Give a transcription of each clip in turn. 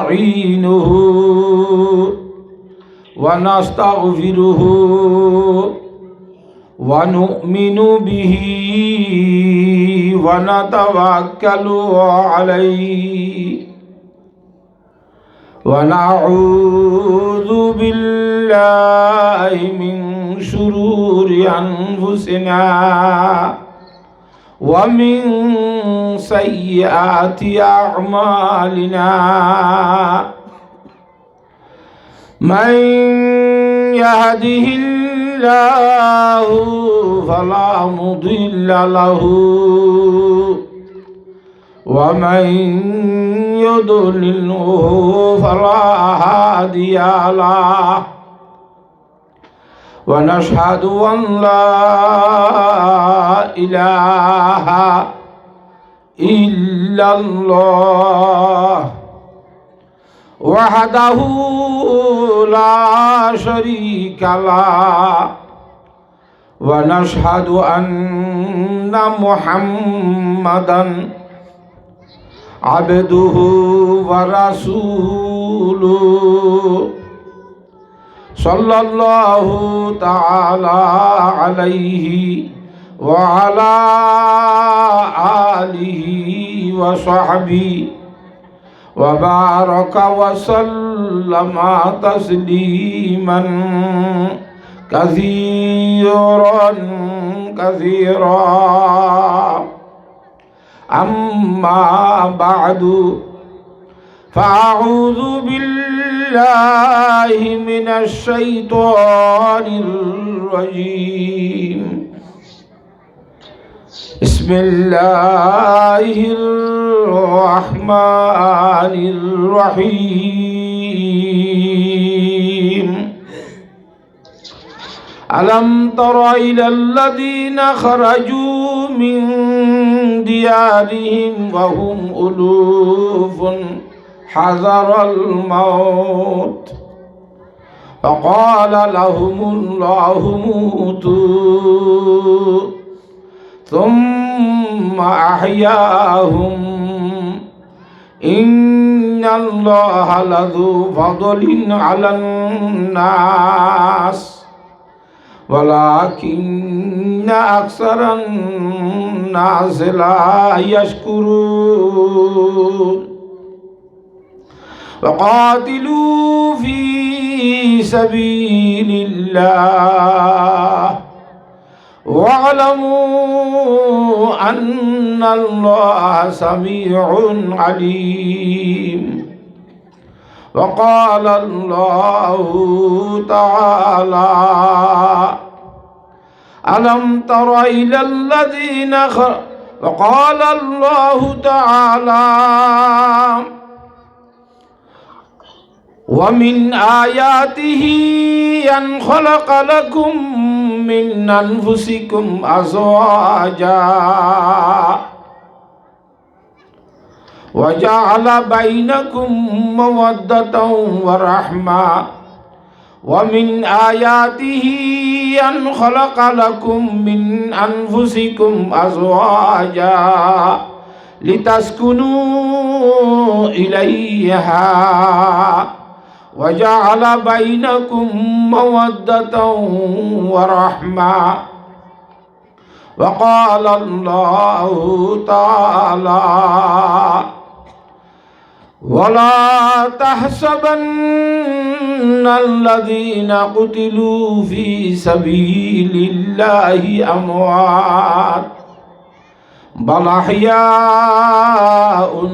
نستعينه ونستغفره ونؤمن به ونتوكل عليه ونعوذ بالله من شرور أنفسنا ومن سيئات أعمالنا من يهده الله فلا مضل له ومن يضلله فلا هادي له ونشهد أن لا إله إلا الله وحده لا شريك له ونشهد أن محمدًا عبده ورسوله صلى الله تعالى عليه وعلى آله وصحبه وبارك وسلم تسليما كثيرا أما بعد فأعوذ بالله من الشيطان الرجيم بسم الله الرحمن الرحيم ألم تر إلى الذين خرجوا من ديارهم وهم ألوف حذر الموت فقال لهم الله موتوا ثم أحياهم إن الله لذو فضل على الناس ولكن أكثر الناس لا يشكرون وقاتلوا في سبيل الله واعلموا أن الله سميع عليم وقال الله تعالى ألم تر إلى الذين وقال الله تعالى ومن آياته أن خلق لكم من أنفسكم أزواجا وجعل بينكم مودة ورحمة ومن آياته أن خلق لكم من أنفسكم أزواجا لتسكنوا إليها وجعل بينكم مودة ورحمة وقال الله تعالى ولا تحسبن الذين قتلوا في سبيل الله أموات بل أحياء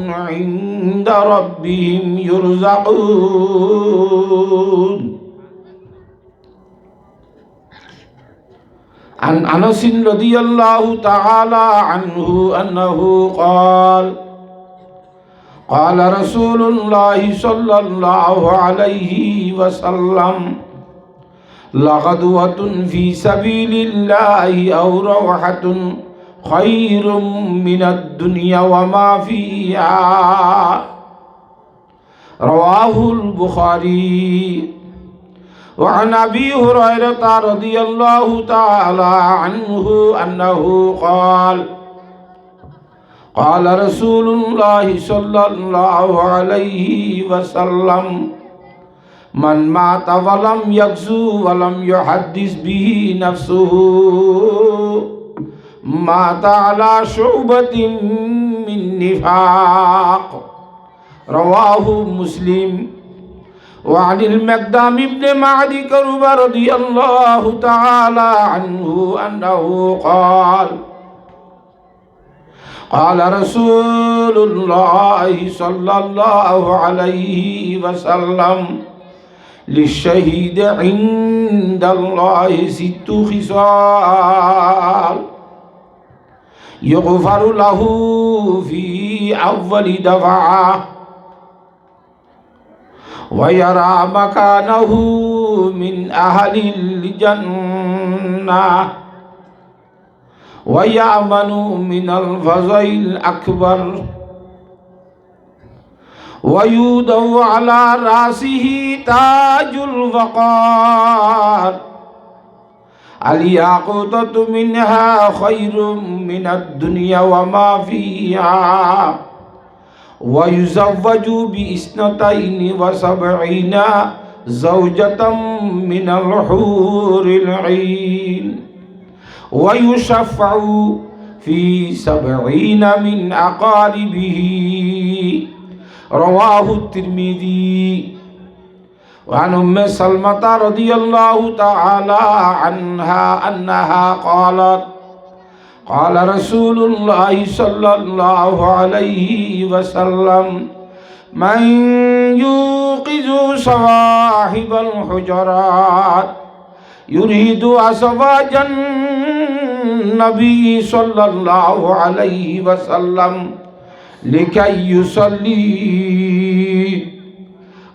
عند ربهم يرزقون عن أنس رضي الله تعالى عنه أنه قال قال رسول الله صلى الله عليه وسلم لغدوة في سبيل الله أو روحة خير من الدنيا وما فيها رواه البخاري وعن أبي هريرة رضي الله تعالى عنه أنه قال قال رسول الله صلى الله عليه وسلم من مات ولم يغزو ولم يحدث به نفسه مات على شعبة من نفاق رواه مسلم. وعن المقدام بن معد كرب رضي الله تعالى عنه أنه قال قال رسول الله صلى الله عليه وسلم للشهيد عند الله 6 خصال يغفر له في أول دفعة ويرى مكانه من أهل الجنة ويأمن من الفزع الأكبر ويوضع على رأسه تاج الوقار الياقوتة منها خير من الدنيا وما فيها ويزوج ب72 زوجة من الحور العين ويشفع في 70 من أقاربه رواه الترمذي. وعن أم سلمة رضي الله تعالى عنها أنها قالت قال رسول الله صلى الله عليه وسلم من يوقظ صواحب الحجرات يريد أزواج النبي صلى الله عليه وسلم لكي يصلي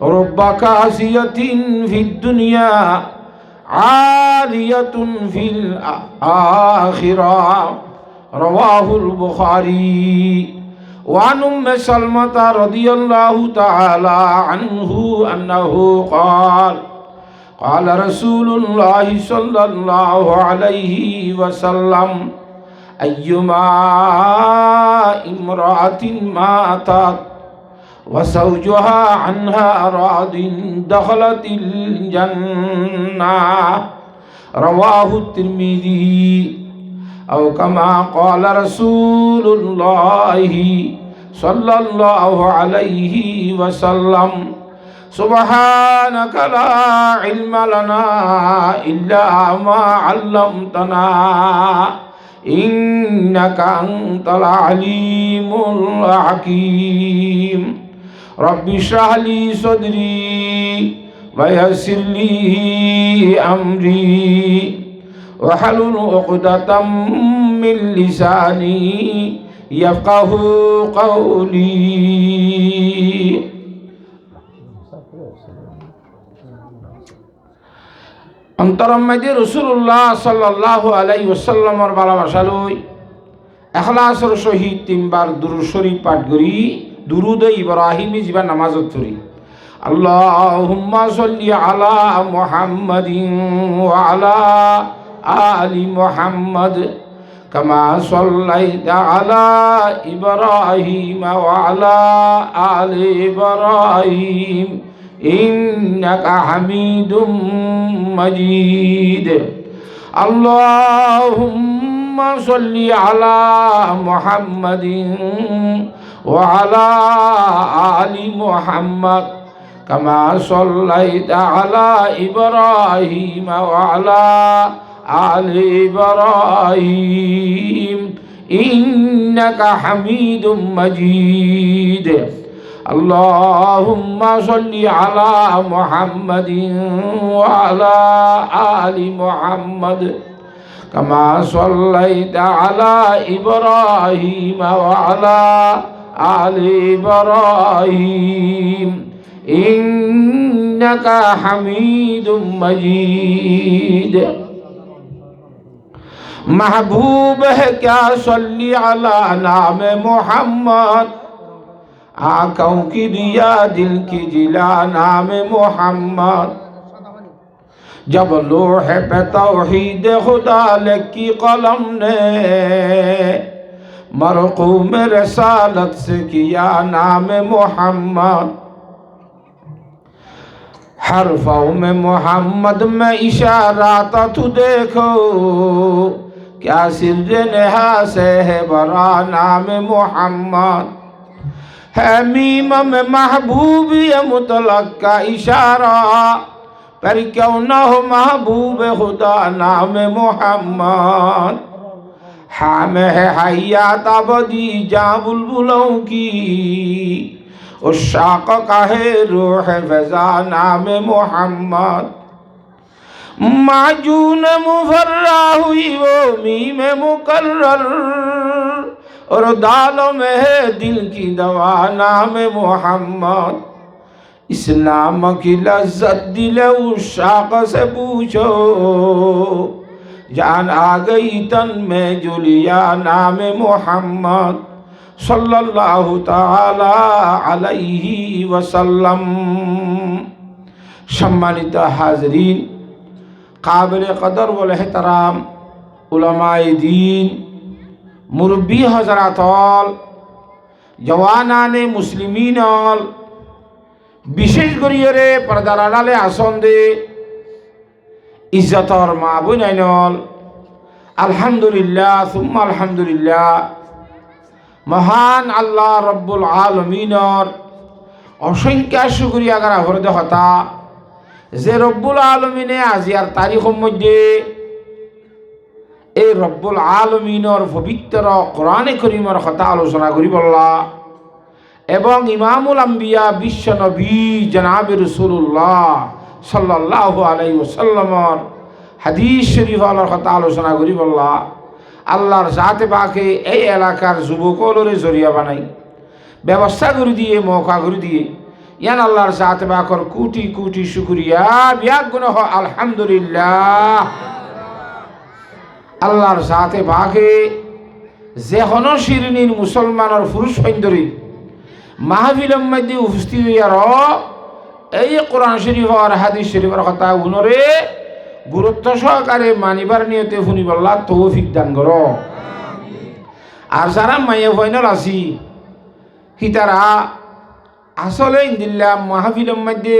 رب كاسية في الدنيا عالية في الآخرة رواه البخاري. وعن أم سلمة رضي الله تعالى عنه أنه قال قال رسول الله صلى الله عليه وسلم أيما امرأة ماتت وزوجها عنها راض دخلت الجنة رواه الترمذي. أو كما قال رسول الله صلى الله عليه وسلم سبحانك لا علم لنا إلا ما علمتنا إنك أنت العليم الحكيم. رب اشرح لي صدري ويسر لي أمري واحلل عقدة من لساني يفقه قولي. অন্তরম মাঝে রাসূলুল্লাহ সাল্লাল্লাহু আলাইহি ওয়াসাল্লামের ভালোবাসা লই ইখলাসের সহিত 3 বার দুরূদ শরীফ পাঠ করি। দুরূদ ইব্রাহিমী জীবা নামাজত পড়ি। আল্লাহুম্মা সাল্লি আলা মুহাম্মাদিন ওয়া আলা আলি মুহাম্মাদ কামা সাল্লাইতা আলা ইব্রাহিম ওয়া আলা আলি ইব্রাহিম إنك حميد مجيد. اللهم صل على محمد وعلى آل محمد كما صليت على إبراهيم وعلى آل إبراهيم إنك حميد مجيد. اللهم صل على محمد وعلى آل محمد كما صليت على إبراهيم وعلى آل إبراهيم إنك حميد مجيد. महबूब है क्या सल्ली अला नाम मोहम्मद आँखों की दिया दिल की जिला नाम मोहम्मद जब लोहे पे तौहीद खुदा लिखी कलम ने मरकूम रसालत से किया नाम मोहम्मद। हरफों में मोहम्मद में इशारा था तू देखो, क्या सिर नेहा से है बरा नाम मोहम्मद। है मीम में महबूबी मुतलक का इशारा, पर क्यों न हो महबूब खुदा नाम मोहम्मद। हाँ में है हयात अबदी जा बुलबुलों की, उस शाक़ का है रूह फ़ज़ा नाम मोहम्मद। माजून मुफर्रा हुई वो मीम मुकर्रर, और दालों में है दिल की दवा नाम मोहम्मद। इस नाम की लज्जत दिल उस शाक़ से पूछो, जान आ गई तन में जुलिया नाम मोहम्मद सल्लल्लाहु ताला अलैहि वसल्लम। सम्मानित हाज़रीन, काबिल कदर व एहतराम उलमाए दीन, मुरब्बी हज़रातल, जवानाने मुस्लिमीनल, विशेष करिए पर्दार आड़ाले आसन दे इज्जतर मा बोनाइनल, अल्हम्दुलिल्लाह सुम्मा अल्हम्दुलिल्लाह। महान अल्लाह रब्बुल आलमीनर असंख्य शुक्रिया करा हरदे हता जे रब्बुल आलमीने आजियार तारीखर मध्य এই রব্বুল আলমিনের পবিত্র কোরআনে করিমের কথা আলোচনা করি বললা এবং ইমামুল আম্বিয়া বিশ্ব নবী জনাবে রাসূলুল্লাহ সাল্লাল্লাহু আলাইহি ওয়াসাল্লামের হাদিস শরীফের কথা আলোচনা করি বললা। আল্লাহর জাতে পাকে এই এলাকার যুবকলরে জরিয়া বানাই ব্যবস্থা করে দিয়ে মৌকা করে দিয়ে ইয়ান আল্লাহর জাতে পাকর কোটি কোটি শুকরিয়া বিয়াক গুণ আলহামদুলিল্লাহ। আল্লাহর সাথে ভাগে যে হন শিরিনীর মুসলমানের পুরুষ সৈন্দরী মাহফিলের মধ্যে উপস্থিত হইয়ার এই কোরআন শরীফ আর হাদিস শরীফের কথা উনরে গুরুত্ব সহকারে মানিবার নিয়তে শুনিবল্লা তৌফিক দান কর। আর যারা মাইয়া ফাইনাল আছি হিতারা আসলে ইন্দিল্লা মাহফিলের মধ্যে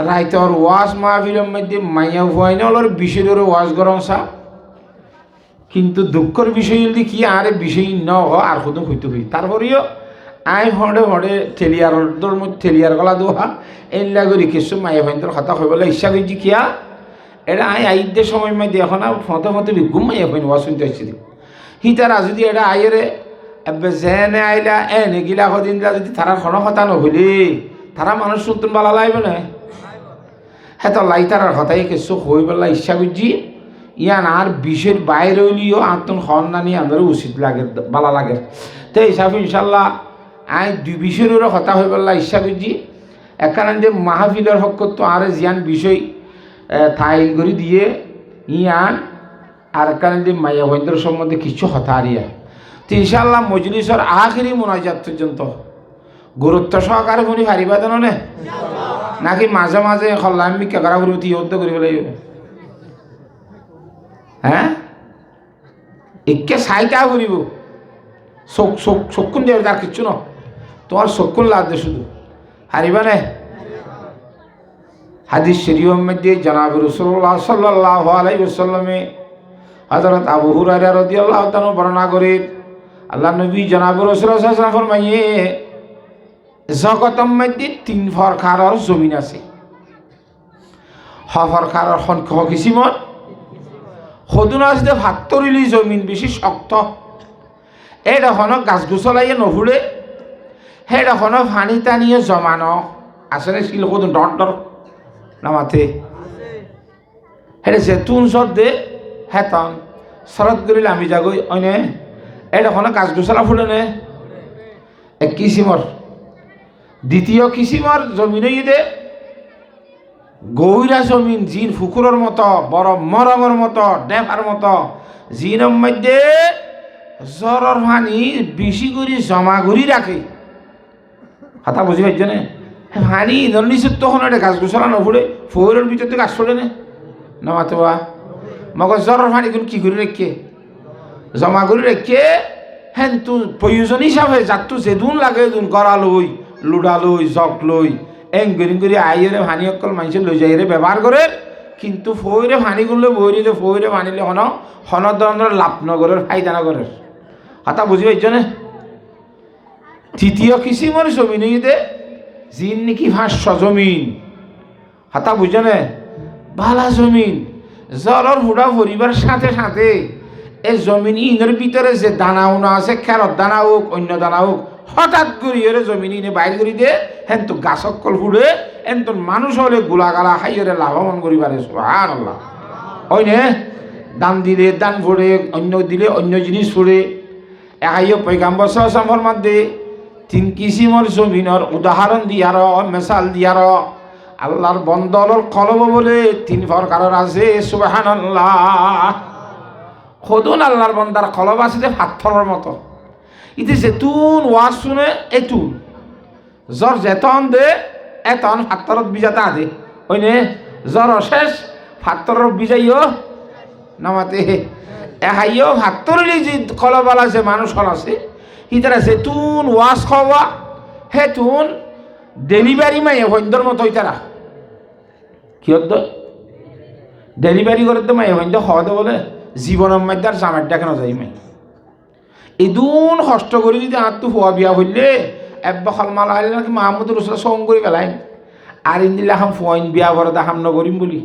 রাইতর ওয়াজ মাহফিলের মধ্যে মাইয়া ফাইনালের বিষয়ের ওয়াজ গরম সা, কিন্তু দুঃখের বিষয় যদি কি আরে বিষয় ন আর কত হইতে হই তারপরেও আই হড়ে হড়ে ঠেলিয়ার মধ্যে ঠেলিয়ার গলা দোহা এইলা করি কিছু মায়ে ভাইন্তর কথা হইবলে ইচ্ছা করছি কিয়া এটা আই আইদের সময় মাই দিয়ে এখন ফতে ফতে বিগুম মাইয়া ভাইন ওয়া শুনতে আসছি হিতারা যদি এটা আইরে এবে জেনে আইলা এনে গিলা কদিন যদি তারা কোনো কথা নহলি তারা মানুষ শুনতেন বালা লাইবে না হ্যাঁ তো লাই তারার কথাই কিছু হইবেলা ইচ্ছা করছি ইয়ান আর বিষের বাইরে হইলেও আন্তন খন নানি আমারও উচিত লাগে বালা লাগে। তো হিসাবে ইনশাল্লাহ আই দুই বিষয়েরও কথা হয়ে পেলা ইচ্ছা করছি একখান যে মাহফিলের হক তো আর জিয়ান বিষয় থাই করে দিয়ে ইয়ান আর একখান যে মাইয়া বৈদ্যর সম্বন্ধে কিছু কথা হারিয়া। তো ইনশাল্লাহ মজলিসের আখিরি মোনাজাত পর্যন্ত গুরুত্ব সহকারে শুনি পারিবা জানো নে নাকি মাঝে মাঝে খল্লাম বিক্ষা করা করে ইয়দ্ধ করিব লাগিব? হ্যাঁ একে সাইটা করিব চক্ষুন দেবে তার কিচ্ছু ন তোমার চক্ষুন লাগবে শুধু হারিবা নে। হাদিস শরীফের মধ্যে জনাব রাসূলুল্লাহ সাল্লাল্লাহু আলাইহি ওয়াসাল্লামে হযরত আবু হুরায়রা রাদিয়াল্লাহু তাআলা বর্ণনা করে আল্লাহ নবী জনাব রাসূলুল্লাহ সাল্লাল্লাহু আলাইহি ওয়াসাল্লাম ফরমায়ে জগতের মধ্যে তিন প্রকারের জমিন আছে। হ প্রকারের সংখ্যা কিসিমত সদুন আসতে ভাত তরিলি জমিন বেশি শক্ত এটা হন গাছ গুছলাইয়ে নহুড়ে সেটা হন পানি টানিয়ে জমানো আসলে শিল সদুন ডর ডর নামাতে সেটা জেতুন সর দে হেতন শরৎ করিলে আমি যাগৈ অনে এটা হন গাছ গুছলা ফুলে নে এক কিসিমর। দ্বিতীয় কিসিমর জমিনই দে গৌরা জমিন জিন ফুকুরের মতো বড় মরমের মতো ডেফার মতো জিনের মধ্যে জ্বরের পানি বেশি করে জমা করে রাখে কথা বুঝি পাইছ না পানি নিচে তখন এটা গাছ গোছলা নফুড়ে ফুয়ের ভিতরে গাছ ফোড়ে না নমাতোয়া মগজ জ্বরের পানি কি করে রেখে জমা করে রেখে হ্যাঁ তো প্রয়োজন হিসাবে যার তো যেদুন লাগে এদুন গড়া লই লুডা লই জগ লই এং গরি আইরে ভানি অকল মানুষের লই যাই রে ব্যবহার করে কিন্তু ফইরে ভানি করলে বইরে যে ফইরে ভানিলে ধরনের লাভ নগরের ফায়দা নগরের হাতা বুঝি পাইছ না তৃতীয় কিসিমর জমিন দে যিন নাকি 500 জমিন হাতা বুঝে না ভালা জমিন জলর হুড়া ভরিবার সাথে সাথে এই জমিন ইনের ভিতরে যে দানা উনা আছে খেরত দানা হোক অন্য দানা হোক হঠাৎ করে এর জমিন ইনে বাইর করে দিয়ে হেন তো গাছকল ফুড়ে এন তো মানুষ হলে গোলাগালা খাইয়ে লাভবান করিবারে সুবহানাল্লাহ ওই নে দান দিলে দান ফুড়ে অন্য দিলে অন্য জিনিস ফুড়ে একাইও পয়গাম্বর সাল্লাল্লাহু মধ্যে 3 কিসিমর জমিনের উদাহরণ দিয়ার মেসাল দিয়ার আল্লাহর বন্দলর কলব বলে 3 প্রকারের আছে সুবহানাল্লাহ খোদন আল্লাহর বন্দার কলব আছে যে পাথরের মতো ইতে যেতুন ওয়াজ শুনে এতুন জ্বর যেতন দে এতন পাথরত বিজাতা দে ওইনে জ্বর শেষ পাথরের বিজাইও নামাতে একাইও পাথরেরই যে কলবাল আছে মানুষ হল আছে ইতারা যেতুন ওয়াজ খাওয়া হেতুন ডেলিভারি মাইয়ে বন্ধর মতো ইতারা কি হতো ডেলিভারি করে তো মাইয়ে বন্ধ খাওয়া দে বলে জীবনের মধ্যে আর জামার দেখানো যায় মাই এই দুন কষ্ট করে যদি আর তো হওয়া বিয়া হইলে এব্বা খালমাল আইলে নাকি মাহমুদুর রসুল সং করে পেলাই আর ইন্দিলে এখন ফোন বিয়া ভরে দেখাম নগরিম বলি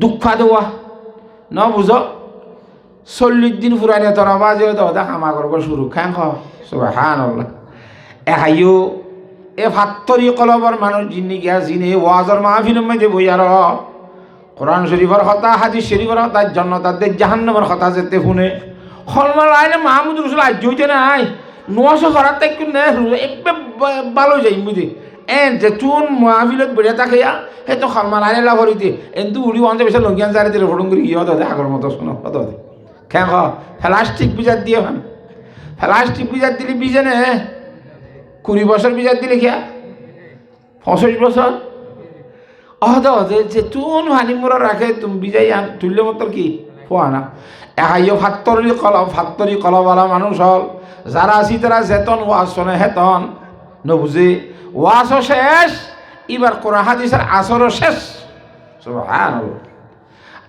দুঃখা দেওয়া ন বুঝ 40 দিন ফুরাইলে তোরা বাজে দাদা খামা করব শুরু খান সুবহানাল্লাহ একাইও এ ভাত্তরি কলবর মানুষ জিন্নি গিয়া জিনে ওয়াজর মাহফিলের মধ্যে বইয়ার কোরআন শরীফের কথা হাদিস শরীফের কথা জান্নাতের জাহান্নামের কথা যেতে শুনে খলমাল আইলে মাহমুদ রসুল আজ হইতে নাই 900 করার তাই না একবার ভালো যাই বুঝি এন যে চুন মাহফিলত বেড়ে থাকিয়া হে তো খলমাল আইলে লাভ হইতে এন তো উড়ি ওয়ান বেশি লঙ্গিয়ান চারে দিলে ফটং করে গিয়ে দাদা আগর মতো শোনো কত খেঁ প্লাস্টিক বিজার দিয়ে ভান প্লাস্টিক বিজার দিলে বিজে নে 20 বছর বিজার দিলে খেয়া 65 বছর যে তুন হানি মোড়া রাখে তুমি বিজাই আন তুললে মতো কি পোয়া না একাইও ফাত্তরি কলবালা মানুষ হল যারা আছি তারা যেতন ওয়াজ শোনে হেতন নবুঝে ওয়াজও শেষ এবার কোরআন হাদিসের আসরও শেষ সুবহানাল্লাহ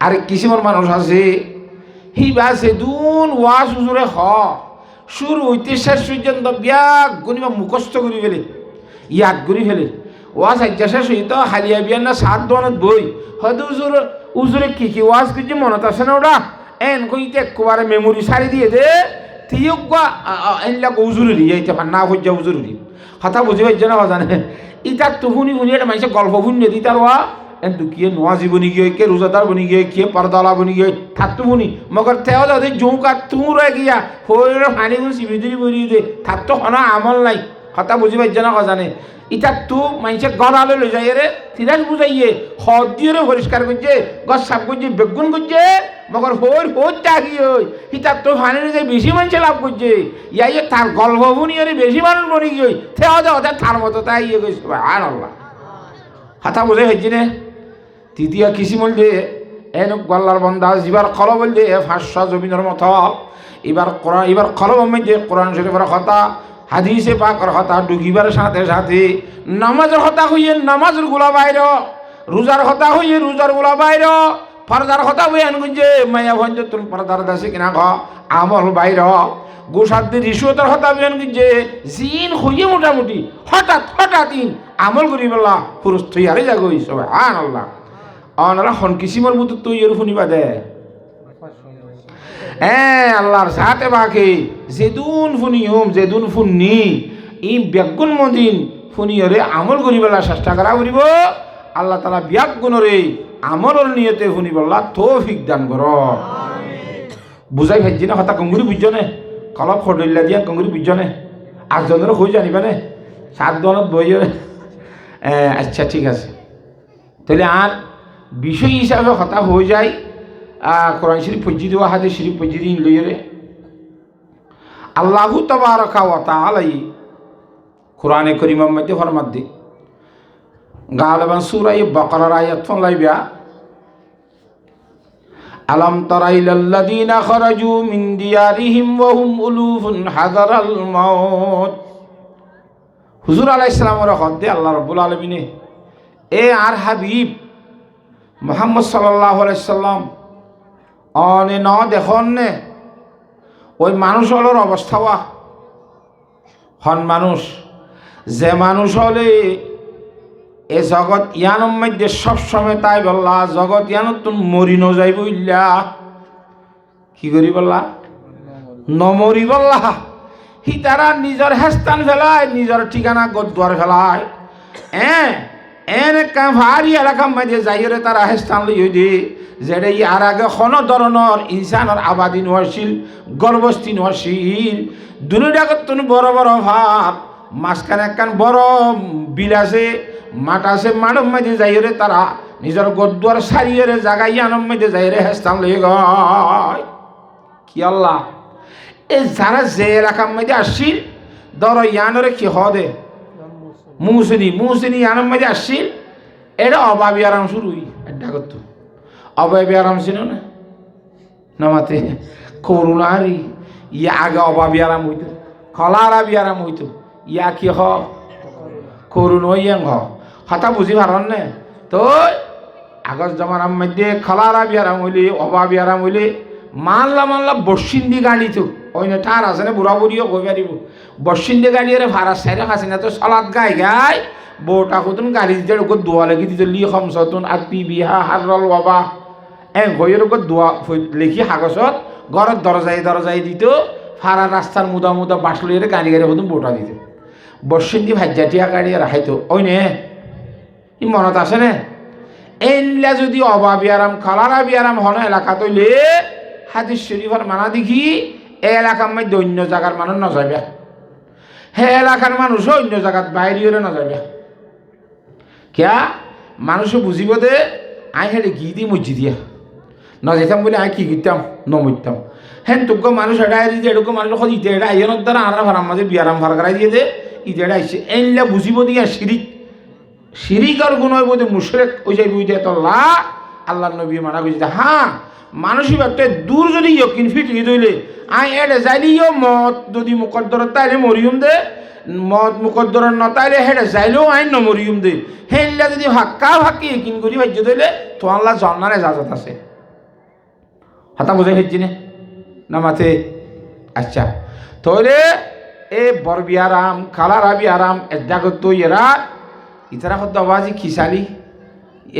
আর কিসিমর মানুষ আছে হিবা সেদুন ওয়াজ হুজুরে শুরু হইতে শেষ পর্যন্ত বিয়াক গনিবা মুখস্থ করি ফেলে ইয়াদ করি ফেলে ওয়াজ আজ্ঞা শেষ হইতো হালিয়া বিয়ার না 7 দোয়ানত বই হয়তো উজুরে কি ওয়াজ কিছু মনত আছে না ওটা এন কইতে একবারে মেমোরি সারি দিয়ে দে তিয়গা এনলা উজুরে দিয়ে যাইতে পার না হইয়া উজুরে দি কথা বুঝি পাইছ না জানে ইটা তো শুনি এটা মানুষের গল্প শুনি দি তার ওয়া এন তো কিয়ে নওয়াজি বনি গিয়ে কে রোজাদার বনি গিয়ে কে পর্দালা বনি গিয়ে থাকতো শুনি মগর তেও যদি জৌকা তুম রয়ে গিয়া ফোর ফানি সিবিদিরি বনি দে থাকতো হনা আমল নাই কথা বুঝি পাইছ না জানে ইটা তো মানুষের গড়ালে লই যায় রে তিরাজ বুঝাইয়ে হদ দিয়ে পরিষ্কার করছে গছ সাপ করছে বেগুন করছে মগর ফোর চাগি ওই ইটা তো ফানি যে বেশি মানুষ লাভ করছে ইয়াই তার গল্প শুনি বেশি মানুষ বনি গিয়ে তেও ওদের তার মতো তাই ইয়ে গেছে আর আল্লাহ কথা বুঝে হয়েছি না তৃতীয় কিসিমল দে এন গল্লার বন্দা যিবার কল বল দে 500 জমিনের মতো এবার কলব মধ্যে কোরআন শরীফের কথা হাদিসে পাকের কথা ঢুকিবার সাথে সাথে নামাজের কথা হইয়ে নামাজের গুলা বাইর রোজার কথা হইয়ে রোজার গুলা বাইর পর্দার কথা হইয়ে আনগুঞ্জে মায়া ভঞ্জ তুমি পর্দার দাসে কিনা আমল বাইর গোসাদ্দের রিসুয়তের কথা হইয়ে আনগুঞ্জে জিন হইয়ে মোটামুটি হঠাৎ আমল করি বললা পুরুষ তৈয়ারে যাগই সবাই আল্লাহ অনারা হন কিসিমর মতো তৈরি শুনিবা দে হ্যাঁ আল্লাহর সাথে বাকে যেদুন যেদুন ফুননি ই ব্যাগুণ মদিন ফুনিয়রে আমল করি বলা চেষ্টা করা করিব আল্লাহ তালা ব্যাগুণরে আমলের নিয়তে শুনি বললা তৌফিক দান কর বুঝাই ভাইজি না কথা কঙ্গুরি বুঝছো নে কলপ খডল্লা দিয়া কঙ্গুরি বুঝছো নে 8 জনের হয়ে জানিবা নে 7 জনত বই আচ্ছা ঠিক আছে তাহলে আর বিষয় হিসাবে কথা হয়ে যায় কোরআন শরীফ পড়ছি দেওয়া হাদিস শরীফ পড়ছি দিন লইরে আল্লাহু তাবারাকা ওয়া তাআলা কোরআনে কারীমের মধ্যে ফরমাত দি গালাবান সূরা বাকারার আয়াত ফলাইবা আলম তারা ইলাল্লাযীনা খারাজু মিন দিয়ারিহিম ওয়া হুম উলুফুন হাযারাল মাউত। হুজুর আলাইহিস সালামের হদ্দে আল্লাহ রাব্বুল আলামিনে এ আর হাবিব মুহাম্মদ সাল্লাল্লাহু আলাইহি সাল্লাম অনে ন দেখুন নে ওই মানুষ হলোর অবস্থাওয়া হন মানুষ যে মানুষ হলে এ জগৎ ইয়ানোর মধ্যে সবসময় তাই বললা জগৎ ইয়ানো তুমি মরি ন যাইব ইল্লা কি করি বললা নমরি বললা হি তারা নিজের হেস্তান ফেলায় নিজের ঠিকানা গদ্দার ফেলায় এনে ভারী এলাকার মাঝে যাইরে তারা হেস্তান লই দি যেটা ইয়ার আগে কোনো ধরনের ইনসানের আবাদি নহছিল গর্ভস্থী নহছিল দুনিয়াগত তুমি বড় বড় ভাব মাঝখানে একখান বড় বিল আছে মাঠ আছে মানব মাঝে যাইরে তারা নিজের গদ্দার সারিয়ে জাগাই আনব মাঝে যাইরে হেস্তান লই গয় কি আল্লাহ এই যারা যে এলাকার মধ্যে আসছিল ধরো ইয়ানরে কি হদে মুসিনি ইয়ানোর মধ্যে আসছিল এটা অভাবী আরাম শুরুই এটা করতো অভাবী আরাম ছিল না নামাতে করুণারি ইয়া আগে অভাবী আরাম হইতো খলারাবি আরাম হইতো ইয়া কি হ করুণ ইয়াং হতা বুঝি পারন নে তো আগজ জমানার মধ্যে খলারাবি আরাম হইলে অভাবী আরাম হইলে মানলা বর্ষিন্দি গাড়ি তো ওই না ঠার আছে না বুড়া বুড়িও কই পারিব বর্ষিন্দি গাড়ি এর ভাড়া সাইরে খাসি না তো সলাদ গায় বউটা কতন গাড়ি দিতে ওকে দোয়া লেখি দিতে লি খমসতুন আতি বিহা হারল বাবা গইয়ের ওকে দোয়া লিখি কাগজত ঘরের দরজায় দিত ফারা রাস্তার মুদা বাসলো এর গাড়ি কতন বউটা দিত বর্ষিন্দি ভাজ্যাটিয়া গাড়ি রাখাইতো ওই নে ই মনত আছে না এইলা যদি অভাবী আরাম খালারাবি আরাম হন এলাকা তৈলে হাদিস শরীফের মানা দেখি এই এলাকার মধ্যে অন্য জায়গার মানুষ না যাবে হে এলাকার মানুষ অন্য জায়গার বাইরে না যাবে কিয়া মানুষ বুঝিব দে আই হেঁটে গি দি মজি দিয়া না যেতাম বলে আই কি গিতাম নমরতাম হেন তোক মানুষ এটা দিয়ে এরকম মানুষ ইতে এটা আইনের দ্বারা আরা ভাড়ার মাঝে বিয়ারাম ভাড়া করাই দিয়ে দে ইতে এটা আইসে এইলা বুঝিব দিয়া শিরিকার গুণ হইব যে মুশরিক ওই যাই বুঝতে তোল্লা আল্লাহ নবী মানা বুঝতে হ্যাঁ মানুষই একটা দূর যদি ইয়কিন ফিট ই দইলে আই এডে যাইলিও মত যদি মুকদ্দর তাইলে মরিয়ম দে মত মুকদ্দর নতাইলে হেডে যাইলেও আইন নমরিয়ম দে হেল্লা যদি হাক্কি ইয়কিন করি ভাজ্য দইলে তো আল্লাহ জন্নার এজাজত আছে হাতা বুঝে হেজি না মাথে আচ্ছা তাহলে এ বরবি আরাম খালারাবি আরাম এজাগত তো এরা ইতারা হত আওয়াজি খিসালি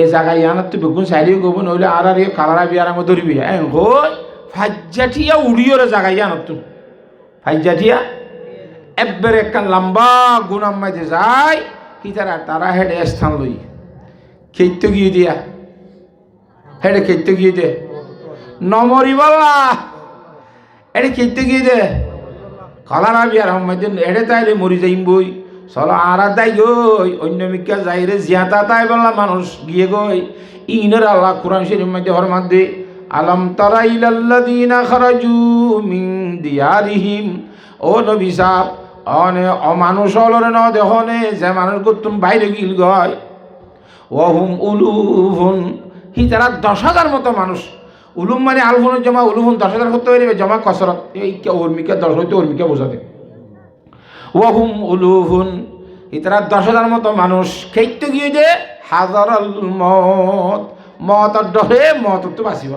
এ জায়গায় ইয়ানত তো বেগুন চাইলেও গব নইলে আর কালারাবি আরাম ধরবি হই ফাজ্জাঠিয়া উড়িওর জায়গায় ইয়ানত তো ফাজ্জাঠিয়া একবারে একটা লম্বা গুণাম মাঝে যায় ইতারা তারা হেডে স্থান লই খেতে গিয়ে দিয়া হেডে খেতে গিয়ে দে নমরি বল্লা এডে খেতে গিয়ে দে কালারাবি আরাম মাঝে এডে তাইলে মরি যাইম বই চলো আর দাই গই অন্য মিকা যাই রে জিয়াতা তাই বললা মানুষ গিয়ে গই ইনের আল্লাহ কোরআন শরীফের মধ্যে হরমাত দে আলম তারা ইলাল্লাযীনা খারাজু মিন দিয়ারিহিম ও নবী সাহেব অনে অমানুষ হলরে ন দেখনে যে মানুষ তুমি বাইরে গিল গয় ওহুম উলুফুন হি তারা 10,000 মতো মানুষ উলুম মানে আলফুনের জমা উলুফুন 10,000 করতে হইবে জমা কসরত এই উর্মিকা 10 হইতে উর্মিকা বোঝাতে ওহুম উলুহুন ইতারা 10,000 মতো মানুষ খেতে গিয়ে যে হাজারাল মতর ডরে মতর তো বাঁচিব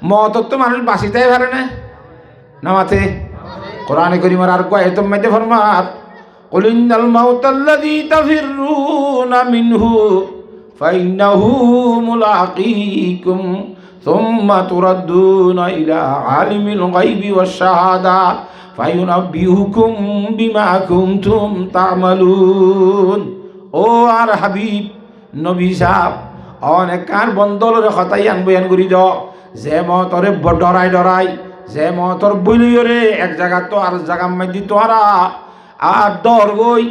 মতর তো মানুষ বাঁচিতেই পারে না মাথে কোরআনে করিমার আর কয় তো মেতে ফরমাত কুলিনাল মাউতাল্লাযী তাফিরুনা মিনহু ফাইন্নাহু মুলাকীকুম সুম্মা তুরাদ্দুনা ইলা আলিমিল গায়বি ওয়াশ শাহাদা ফায়ুনাব্বিউকুম বিমা কুনতুম তা'মালুন। ও আর হাবিব নবী সাহেব অনেক কার বন্দলের কথাই বয়ান করি দ যে মতরে ডরাই যে মতর বলিয়রে এক জায়গা তো আর জায়গা মাঝি তোরা আর দর গই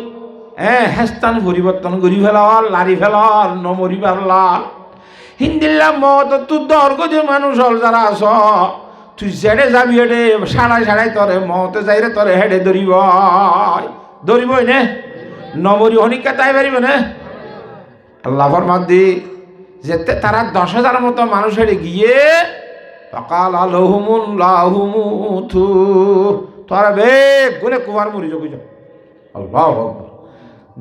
হেস্তান পরিবর্তন করি ফেলার লারি ফেলার নমরি পারলা হিন্দিল্লা মত তুই দর গো মানুষ হল যারা আস তুই যেড়ে যাবি হেডে সাড়াই তরে মতে যাইরে তরে হেডে ধরিবই নে নমরি হনিকা তাই পারিব না আল্লাহ ফরমাত দি যেতে তারা 10,000 মতো মানুষ হেডে গিয়ে ফাকাল লাহুমুল্লাহু মুতু তোরা বে গুনে কুমার মরি যাও কইছো আল্লাহু আকবার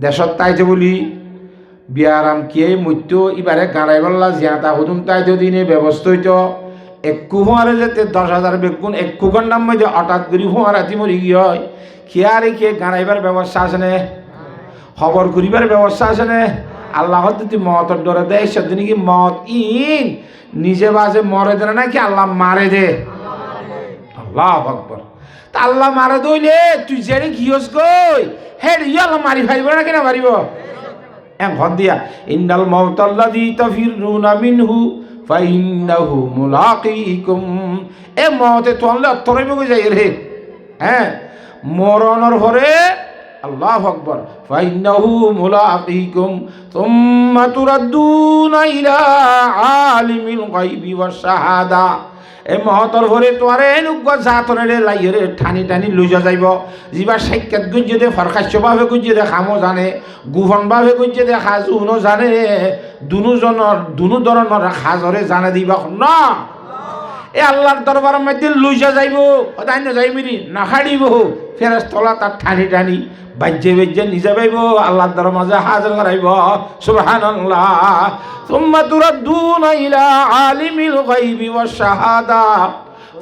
দেশত তাইতে বলি বিয়ারাম কিয়ে মৃত্যু এবারে গাড়াই বললা জিয়াতা হুদুম তাইতে দিনে ব্যবস্থা হইতো একু ফোঁয়ারে যেতে 10,000 বেগুন একু ঘন্টার মধ্যে হঠাৎ করে ফোঁয়ারাতি মরি গিয়ে হয় খেয়ারে খেয়ে গাড়াইবার ব্যবস্থা আছে নে খবর করিবার ব্যবস্থা আছে নে আল্লাহ যদি মতের ডরে দেয় সেদিন কি মত ইন নিজে বাজে মরে দে নাকি আল্লাহ মারে দে আল্লাহ আকবার তা আল্লাহ মারে দইলে তুই জেরে গিয়স গই হেড আল্লাহ মারি ফাইব না কেনা মারিব ঘর দিয়া ইন্নাল মাউতাল্লাযী তাফিরুনা মিনহু ফাইন্নাহু মুলাকীকুম এ মতে তোলে অত্তরইব গই যাই রে হ্যাঁ মরণের পরে আল্লাহু আকবার ফাইন্নাহু মুলাকীকুম সুম্মা তুরাদ্দুনা ইলা আলিমিল গায়বি ওয়াশ শাহাদা এ মহতর ভরে তোয়ারে নুগ্গ জাতরে লাইরে ঠানি ঠানি লুজা যাইব যিবা সাক্ষাৎ গুঞ্জে দে ফরখাস্য ভাবে গুঞ্জে দে খামো জানে গুফন ভাবে গুঞ্জে দে খাজুনো জানে দুনু ধরনের খাজরে জানে দিবা না এ আল্লাহর দরবারের মধ্যে লুজা যাইব তাই না যাইবিনি না খাড়িব ফেরেশতলা তার ঠানি ঠানি বাজ্যে বাজ্যে নিজে পাইব আল্লাহর দরবার মাঝে হাজির করাইব সুবহানাল্লাহ সুম্মা তুরাদ্দুনা ইলা আলিমিল গায়বি ওয়াশ শাহাদা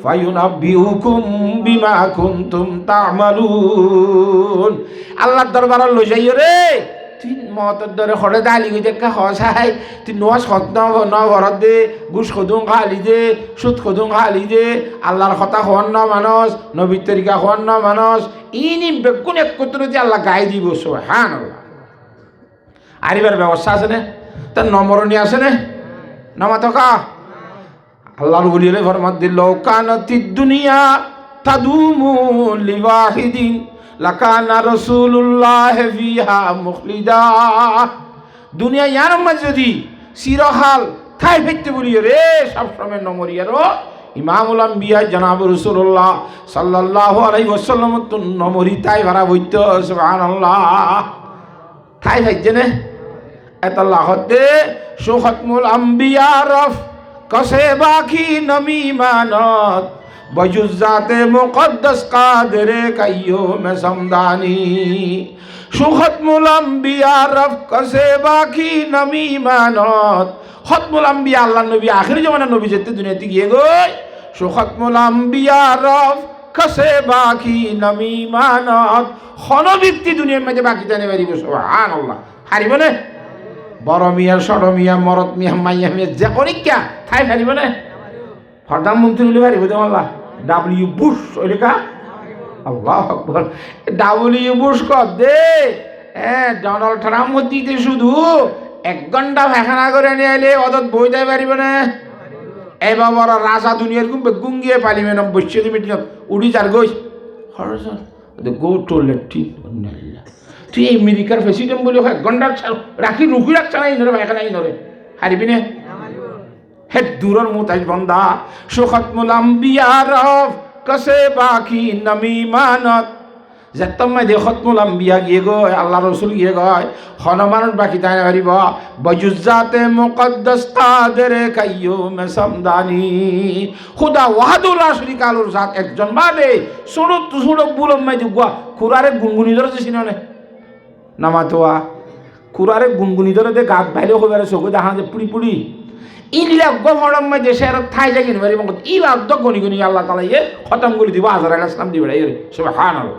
ফায়ুনাব্বিউকুম বিমা কুনতুম তা'মালুন আল্লাহর দরবারে লই যাইও রে তুই মতের দরে খড়ে দালি গই দেখা হসাই তুই নোয়াজ খত ন ঘরত দে গুস খদুং খালি দে সুদ খদুং খালি দে আল্লাহর কথা হন না মানুষ নবীর তরিকা হন না মানুষ ইনি বেগুন একত্র দিয়ে আল্লাহ গায়ে দিব সুবহানাল্লাহ আরিবার ব্যবস্থা আছে না তার নম্বরণী আছে না নামা থকা আল্লাহর বলিলে ফরমাত দিল কানাতিদ দুনিয়া তাদুমু লিওয়াহিদিন লাকানা রাসূলুল্লাহ ফিহা মুখলিদা দুনিয়া ইয়ার মধ্যে যদি চিরহাল ঠাই ফেলতে বলি রে সব সময় নমরিয়ারও ইমামুল আম্বিয়া জনাব রাসূলুল্লাহ সাল্লাল্লাহু আলাইহি ওয়াসাল্লাম তো নমরি তাই ভরা বইত সুবহানাল্লাহ ঠাই ফেলছে না এতাল্লাহ হতে সুখতমুল আম্বিয়া রফ কসে বাকি নমিমানত বজুজাতে মুকদ্দাস কাদরে কাইয়ুম সমদানি সুখতমুল আম্বিয়া রফ কসে বাকি নমিমানত খতমুল আম্বিয়া আল্লাহ নবী আখিরি জামানার নবী যেতে দুনিয়াতে গিয়ে গই সুখতমুল আম্বিয়া রফ কসে বাকি নমিমানত খনবিত্তি দুনিয়ার মধ্যে বাকি জানে পারিব সুবহানাল্লাহ হারিব না বড় মিয়া ষড় মিয়া মরত মিয়া মাইয়া মিয়া যে পরীক্ষা ঠাই ফারিব না প্রধানমন্ত্রী হলে ফারিব আল্লাহ ডাব্লিউ বুশ ওইলেখা আল্লাহু আকবার ডাব্লিউ বুশ কর দে ডোনাল্ড ট্রাম্প দিতে শুধু 1 ঘন্টা ভাখানা করে নিয়ে এলে অদত বই দেয় পারিব না এই বাবার রাজা দুনিয়ার গুঙ্গিয়ে পালিবে না বসে মিটিংত উড়ি যার গই গো টু লেট্রিন তুই আমেরিকার প্রেসিডেন্ট বলে 1 ঘন্টা রাখি রুখি রাখছ না ইনরে ভাইখানা ইনরে হারিবি না হে দূরের মুতাজ বন্দা সুখতমুল আম্বিয়া রফ কসে বাকি নমিমানত যেতমে দে খতমুল আম্বিয়া গিয়ে গয় আল্লাহ রসুল গিয়ে গয় হনুমানত বাকি তাই না পারিব বজুজাতে মুকদ্দাস কাদরে কাইয়ুম সমদানি খুদা ওয়াহাদুল লা শরীকা লাহুর জাত একজন বাদে সুড়ো বুলম মাই দুগা কুরারে গুনগুনি ধরে চিননে নামাতোয়া কুরারে গুনগুনি ধরে দে গাত বাইরে হইবারে চোখে দেখা যে পুড়ি পুড়ি ইলা গমরম মে দেশের ঠাই জাগিন বারি মঙ্গত ইলা দ গনি গনি আল্লাহ তাআলা এ খতম করে দিব হাজার ইসলাম দিবে রে সুবহানাল্লাহ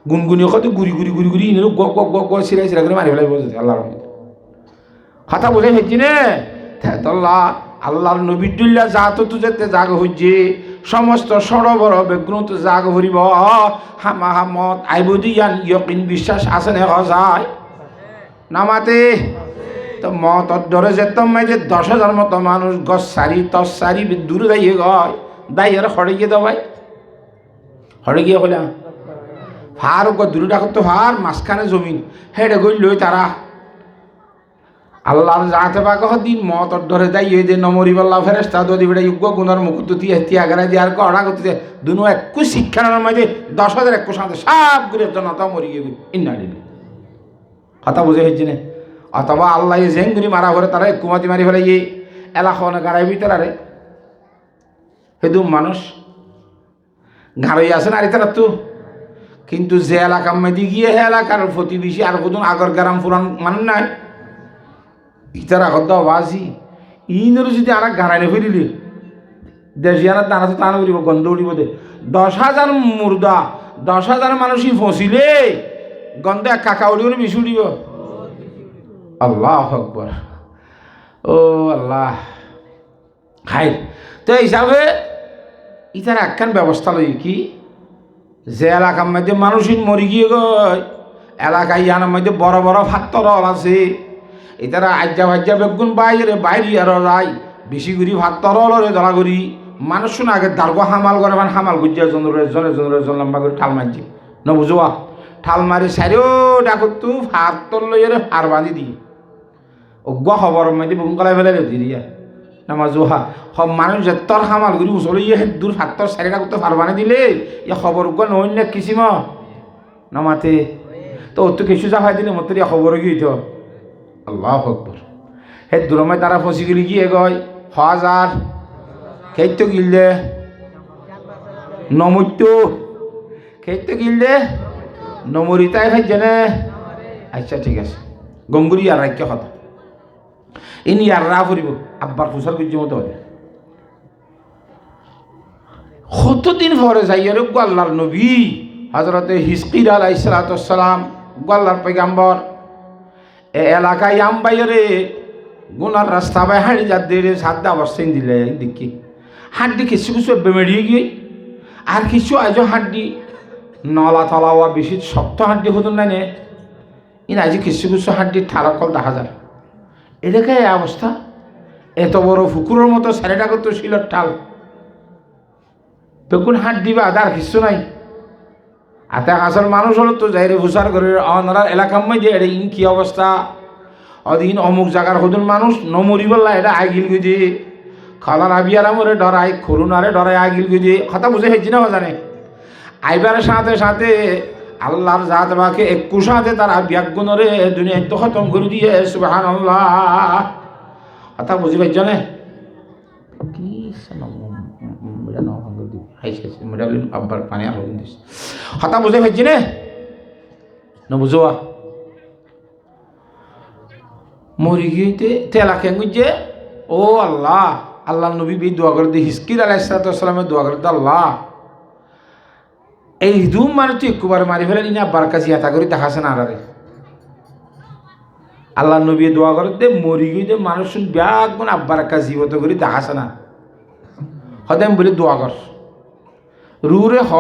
গুনগুনি কত গুরি গুরি গুরি গুরি ইনে গ গ গ গ সিরাই সিরা করে মারি ফেলাই বলছে আল্লাহর রহমত কথা বুঝে হইছি না তাআলা আল্লাহর নবী দুল্লা জাত তো যেতে জাগ হইছে সমস্ত সড় বড় বেগ্রত জাগ হরিব হামা হামত আইবুদিয়ান ইয়াকিন বিশ্বাস আছে না হজায় নামাতে তো মতর ধরে যেতাম যে 10,000 মতো মানুষ গছ সারি তস সারি দূরে দাইয়ে গয় দাইয়ের হড়ে গিয়ে দাবাই হড়ে গিয়ে হলাম ফার দূরে ডাকত তো ফার মাঝখানে জমিন হেডে গই লই তারা আল্লাহর যাতে বাক দিন মতর ধরে দাইয়ে দে নমরি বল্লা ফেরেস্তা যদি বেড়ে যোগ্য গুণার মুকুত তিয়াগারা দিয়ে আর কড়া করতে দুনো একু শিক্ষার মাঝে 10,000 একু সাথে সব ঘুরে জনতা মরি গিয়ে ইন্না দিবি কথা বুঝে হয়েছে না অথবা আল্লাহ জেঙ্গুরি মারা করে তারা কুমাতি মারি ফেলে এলাকা গাড়াই ভিতরে হেদুম মানুষ ঘাড়ই আছে না তারা তো, কিন্তু যে এলাকার মধ্যে গিয়ে হে এলাকার প্রতিবেশী আর কত আগর গ্রাম পুরান মানুষ নাই ইতার আগত বাজি ইনর যদি আর গাড়াইলে ফিরিলি দেশিয়ানার দানা তো টানা উড়িব, গন্ধ উড়িব দে। 10,000 মুর্দা 10,000 মানুষই ফসিলে গন্ধে কাকা উড়িব না বেশি উড়িব? আল্লাহ আকবার, ও আল্লাহ। হাই তো হিসাবে ইতার একখান ব্যবস্থা লই কি, যে এলাকার মধ্যে মানুষই মরি গিয়ে গয় এলাকায় ইয়ানোর মধ্যে বড় বড় ফাত্তর আছে, এটারা আজ্জা বাজ্জা বেগুন বাইরে বাইরে আরো রায় বেশি করি ফাত্তর রে ধরা করি মানুষ শুনে আগে দার্গ হামাল করে মানে হামাল গুজিয়া জন লম্বা করে ঠাল মারছি ন বুঝোয়া, ঠাল মারি সারিও ডাকত তু ফাত্তর লইরে ফার বাঁধি দিই অজ্ঞ খবর মধ্যে বেগুন কলাই ফেলে দিরিয়া নামাজোহা সব মানুষ যে তোর হামাল করি উচলে ইয়ে দূর ফাত্তর সারিটা করতে ফার বানি দিলে ইয়ে খবর উজ্ঞ নইন্য কিসিম নামাতে তো ওর তো কিছু যা হয় দিলে মতো ইয়া খবর গিয়ে তো আল্লাহ আকবর। হে দূরমায় তারা ফসি গেলি গিয়ে গয় হাজার খেত গিললে নমত্য খেত গিললে নমরিতাই খাইছে। আচ্ছা ঠিক আছে, গঙ্গুরি আর রাজ্য কথা ইনি আর রা ফুরিব আব্বার ফুসার গুজ্জি মতো হবে। কতদিন পরে যাইয়ারে গোয়াল্লার নবী হজরতে হিজকির আলাইহিস সালাম গোয়াল্লার পয়গাম্বর এ এলাকায় আমবাইরে গুনার রাস্তা বাই হাঁড়ি যার দিয়ে সাদা অবস্থায় দিলে দেখি হাড্ডি কিছু কিছু বেমেড়িয়ে গিয়ে আর কিছু আজও হাড্ডি নলা তলা হওয়া বেশি শক্ত হাড্ডি হতো না নে ইন আজ কিছু কিছু হাড্ডি ঠাড়কল দেখা যায়। এটাকে এই অবস্থা, এত বড় ফুকুরের মতো সারিটা করতো শিলর ঠাল বেগুন হাড্ডি বা আদার কিছু নাই। আতে আসল মানুষ হলো তো যাইরে ভুসার করে অনার এলাকার মধ্যে এটা ইন কি অবস্থা অদিন অমুক জায়গার হতুন মানুষ নমরি বললা এটা আগিল গুজি খালার আবিয়ারামরে ডরাই খুরুনারে ডরাই আগিল গুজি কথা বুঝে হয়েছি না জানে আইবার সাথে সাথে আল্লাহর জাত বাকে একটু সাথে তার ব্যাগুণরে দুনিয়া তো খতম করে দিয়ে সুবহানাল্লাহ কথা বুঝি পাইছ না কি আব্বার পানি আর কথা বুঝে পাইছি না বুঝোয়া মরি গিয়েতে তেলা খেঙ্গুজে ও আল্লাহ আল্লাহ নবী বি দোয়া করে দিয়ে হিজকির আলাইহিস সালামের দোয়া করে আল্লাহ এই দুম মানে তুই একবার মারি ফেলে না আব্বার কাছে ইয়াতা করি দেখাছে না আরে আল্লাহ নবী দোয়া করে দে মরি গিয়ে মানুষ ব্যাগ মানে আব্বার কাছে জীবত করি দেখাছে না হদেম বলে দোয়া কর রুরে হ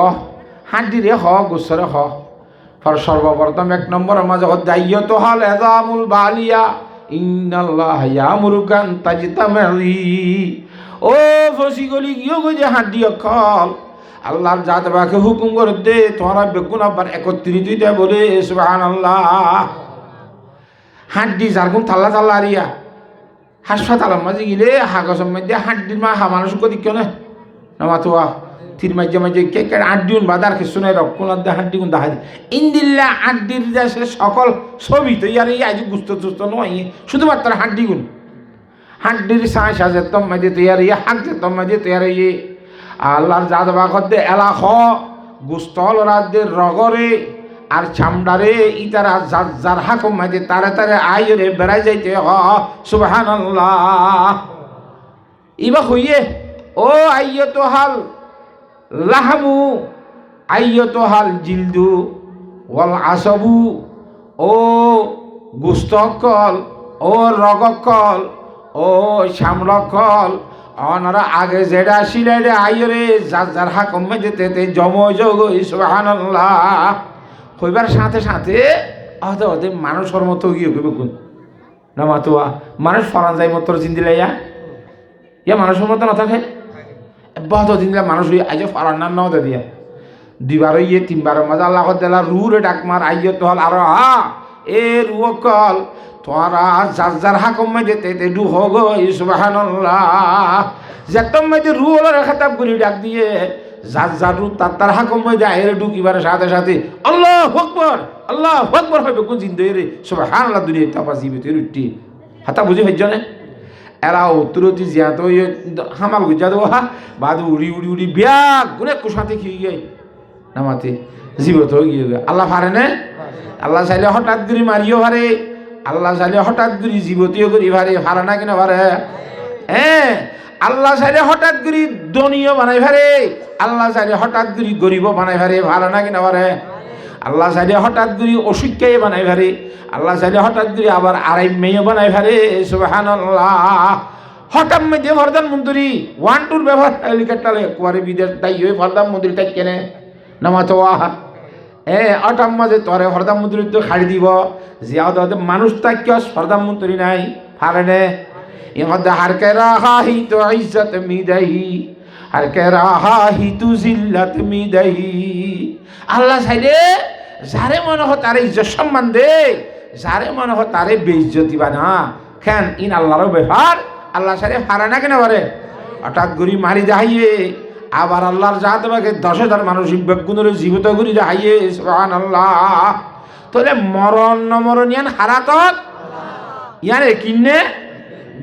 হাঁটিরে হ গোসরে হ ফর সর্বপ্রথম 1 নম্বর মাঝে দায়িত্ব হল এজামুল বালিয়া ইন্নাল্লাহ ইয়ামুরুকান তাজতামি ও ফসি গলি গিয়ে গো যে হাঁটি অকল আল্লাহর জাত বাকে হুকুম করে দে তোমরা বেগুন আবার 31 দিতে বলে সুবহানাল্লাহ হাঁটি যারকম থাল্লা থাল্লা আরিয়া হাসপাতালের মাঝে গেলে হাগজের মধ্যে হাঁটির মা মানুষ করি কেন নামাতোয়া তির মাঝে মাঝে কে কে আড্ডিউন বাদার কিছু নাই রক্ষণার দে হাড্ডিগুন দেখা যায় ইন্দিল্লা আড্ডির দেশে সকল ছবি তো ইয়ার আজ গুস্ত টুস্ত নয় শুধুমাত্র হাড্ডিগুন হাড্ডির শ্বাস আছে তোমাদের তৈয়ার ইয়ে হাঁকছে তোমাদের তৈয়ার ইয়ে আল্লাহর জাত বাখতে এলা খ গুস্তল রাজ্যের রগরে আর চামড়ারে ইতারা যার হাকম মাঝে তারে তারে আইরে বেড়াই যাইতে হ সুবহানাল্লাহ ইবা হইয়ে ও আইয় তো হাল লাহামু আইয়ত হাল জিলদু ওয়াল আসবু ও গুস্তকল ও রগকল ও শ্যামলকল অনারা আগে যেটা ছিলে আইরে যার হাকমে যেতে জমযোগ সুবহানাল্লাহ হইবার সাথে সাথে অতে মানুষের মতো গিয়ে কইবে কোন না মাতুয়া মানুষ ফরান যায় মতো চিন্দিলাইয়া ইয়া মানুষের মতো না থাকে বহুত দিন মানুষ আজ ফরান নাম নাও দিয়া 2বার ইয়ে 3বারের মাঝে আল্লাহ দিলা রুরে ডাক মার আইয় তো হল আর হা এ রুকল তোরা যার হাকম মে যেতে ডু হোগ সুবহানাল্লাহ যেতম মে রু হল খাতাব করি ডাক দিয়ে যার রু তার হাকম মে যায় এর ঢুকিবার সাথে সাথে আল্লাহু আকবার হবে কোন জিন্দে রে সুবহানাল্লাহ দুনিয়া তাপা জীবিত রুটি হাতা বুঝি হইছ না এরা উত্তরতি জিয়াত হামাল গুজা দেবো হা বাদ উড়ি উড়ি উড়ি বিয়াক গুনে কুসাতে খেয়ে গিয়ে নামাতে জীবত হয়ে গিয়ে আল্লাহ পারে না আল্লাহ চাইলে হঠাৎ করে মারিও পারে আল্লাহ চাইলে হঠাৎ করে জীবতীয় করি পারে পারে না কিনা পারে হ্যাঁ আল্লাহ চাইলে হঠাৎ করে ধনীয় বানাই পারে আল্লাহ চাইলে হঠাৎ করে গরিব বানাই পারে পারে না কিনা পারে আল্লাহ চাইলে হঠাৎ করে অসুখ্যাই বানাই পারে আল্লাহ চাইলে হঠাৎ করে আবার আড়াই মেয়ে বানাই পারে সুবহানাল্লাহ হঠাৎ মেয়ে প্রধানমন্ত্রী 1-2 ব্যবহার হেলিকপ্টারে কুয়ারে বিদেশ তাই ওই প্রধানমন্ত্রী তাই কেনে নামাতো অটাম মাঝে তরে প্রধানমন্ত্রী তো খাড়ি দিব জিয়াও মানুষ তাই কেউ প্রধানমন্ত্রী নাই পারে নে ইমধ্যে হারকে রাহি তো ইজ্জত মিদাহি হারকে রাহি তু জিল্লাত মিদাহি আল্লাহ চাইলে যারে মনে হয় তারে ইজ্জত সম্মান দে যারে মনে হয় তারে বেইজ্জতি বানা কেন ইন আল্লাহর ব্যাপার আল্লাহ চাইলে পারে না কেন পারে হঠাৎ গুড়ি মারি দেখাইয়ে আবার আল্লাহর জাত বাকে 10,000 মানুষ বেগুনের জীবিত গুড়ি দেখাইয়ে সুবহানাল্লাহ তাহলে মরণ নমরণ ইয়ান হারাতত ইয়ানে কিনে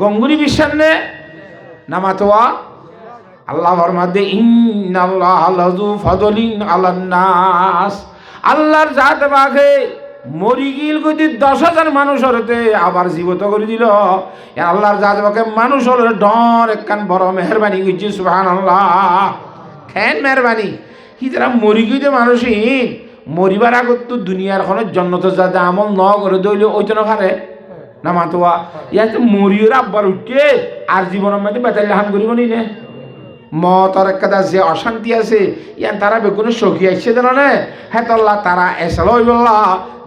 গঙ্গুরি বিশ্বান্নে নামাতোয়া আল্লাহ ফরমাদে ইন্নাল্লাহ লাযু ফাদলিন আলান নাস আল্লাহর জাত বাকে মরি গিল গতি 10,000 মানুষ হতে আবার জীবিত করে দিল আল্লাহর জাত বাকে মানুষ হলে ডর একখান বড় মেহরবানি কইছে সুবহানাল্লাহ কেন মেহরবানি কি যারা মরি গিয়ে মানুষই মরিবার আগত তো দুনিয়ার কোনো জন্নত যাতে আমল ন করে দইলে ওইতো না পারে নামাতোয়া ইয়াতে মরিওর আব্বার উঠে আর জীবনের মধ্যে বেতাল হান করিব নি নে মতর একটা যে অশান্তি আছে ইয়ান তারা বেগুন সখী আসছে জানো না হ্যাঁ তল্লা তারা এসে লই বললা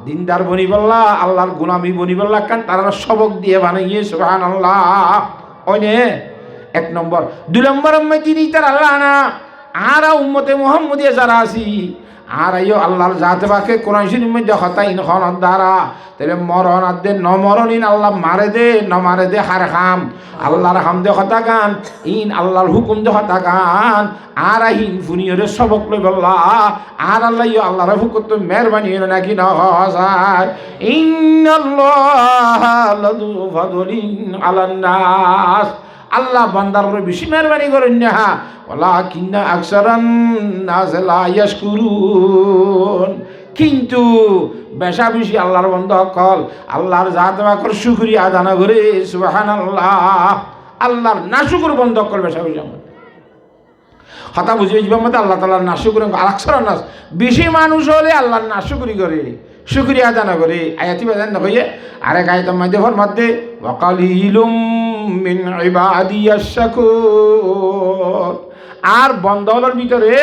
দিনদার বনি বললা আল্লাহর গুলামি বনি বললা কান তারা সবক দিয়ে বানাইয়ে সুবহানাল্লাহ ওইনে 1 নম্বর 2 নম্বর তিনি তার আল্লাহ না আর উম্মতে মুহাম্মদিয়া যারা আছি আর আইও আল্লাহর জাত বাকে কোরআন শরীফের মধ্যে হতাইন হনদ দ্বারা তাহলে মরণ আদে নমরণিন আল্লাহ মারে দে নমারে দে হার খাম আল্লাহর হামদে হতা গান ইন আল্লাহর হুকুম দে হতা গান আর আহিন ফুনিয়রে সবক লই বললা আর আল্লাহ ইও আল্লাহর হুকুম তো মেহরবানি হলো নাকি না হয় ইন্নাল্লাহ লাযু ফাদলিন আলান নাস আল্লাহ বান্দার উপর বেশি মেহরবানি করেন না ওয়ালাকিন্না আকসারান নাস লা ইয়াশকুরুন কিন্তু বেশা বেশি আল্লাহর বান্দা কল আল্লাহর জাত বাকর শুকরিয়া আদান করে সুবহানাল্লাহ আল্লাহর নাশুকর বন্ধ কল বেশা বেশি কথা বুঝে যাবে মতে আল্লাহ তাআলার নাশুকর আকসারান নাস বেশি মানুষ হলে আল্লাহর নাশুকরি করে শুকরিয়া আদান করে আয়াতি বাজান না কইয়ে আরেক আয়াতের মধ্যে ফরমাতে ওয়া কালিলুম মিন ইবাদিয়াশ শাকুর আর বন্দাওয়ালার ভিতরে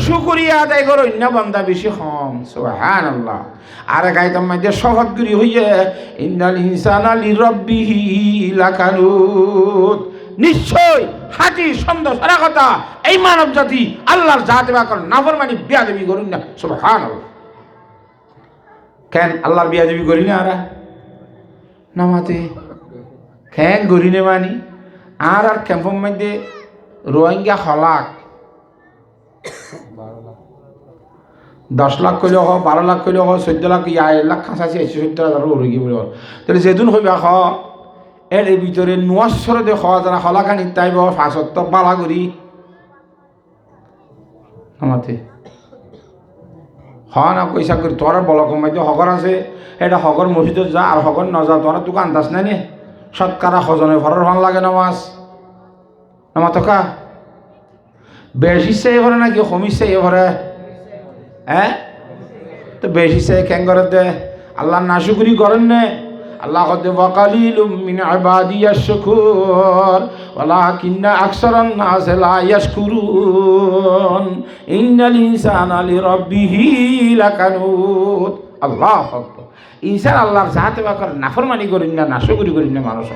শুকরিয়া আদায় করো না বান্দা বেশি কম সুবহানাল্লাহ আর গায়তাম মধ্যে শপথগুলি হইয়ে ইন্নাল ইনসানা লিরাব্বিহি লাকানুত নিশ্চয় হাতি সন্দেহ সারা কথা এই মানব জাতি আল্লাহর জাত বাকর নাফরমানি বিয়াদবি করুন না সুবহানাল্লাহ কেন আল্লাহর বিয়াদবি করি না আরা নামাতে কেন করি না মানি আর ক্যাম্পের মধ্যে রোহিঙ্গা হলাক 10 লাখ কইলে হোক 12 লাখ কইলে হোক 14 লাখ 1 লাখ খাঁচাছি 70,000 রোহিঙ্গি বলে তাহলে যেদিন হইবা খ এর ভিতরে নোয়াশ্বর দেখ যারা হলাখানি তাইব 5 বালা করি আমাতে না পয়সা করি তোর বল কমাইতে হগর আছে এটা হগর মসজিদত যা আর হগর নজা তোরা তোকে আন্দাজ নাই নে সৎকারা হজনে ভরার ভাল লাগে নামাজ নামাতকা বেশি চাই ভরে নাকি কমিস চাই ভরে হ্যাঁ তো বেশি চাই কেন করে দে আল্লাহ নাশুকরি করেন নে আল্লাহ কদে ওয়াকালিলুম মিন ইবাদিয়াশ শাকুর ওয়ালাকিন্না আকসারান নাস লা ইয়াশকুরুন ইন্নাল ইনসানা লিরাব্বিহি লাকানুত আল্লাহু আকবার ইনসান আল্লাহর জাতে বাকর নাফরমানি করেন না নাশুকরি করেন না মানুষ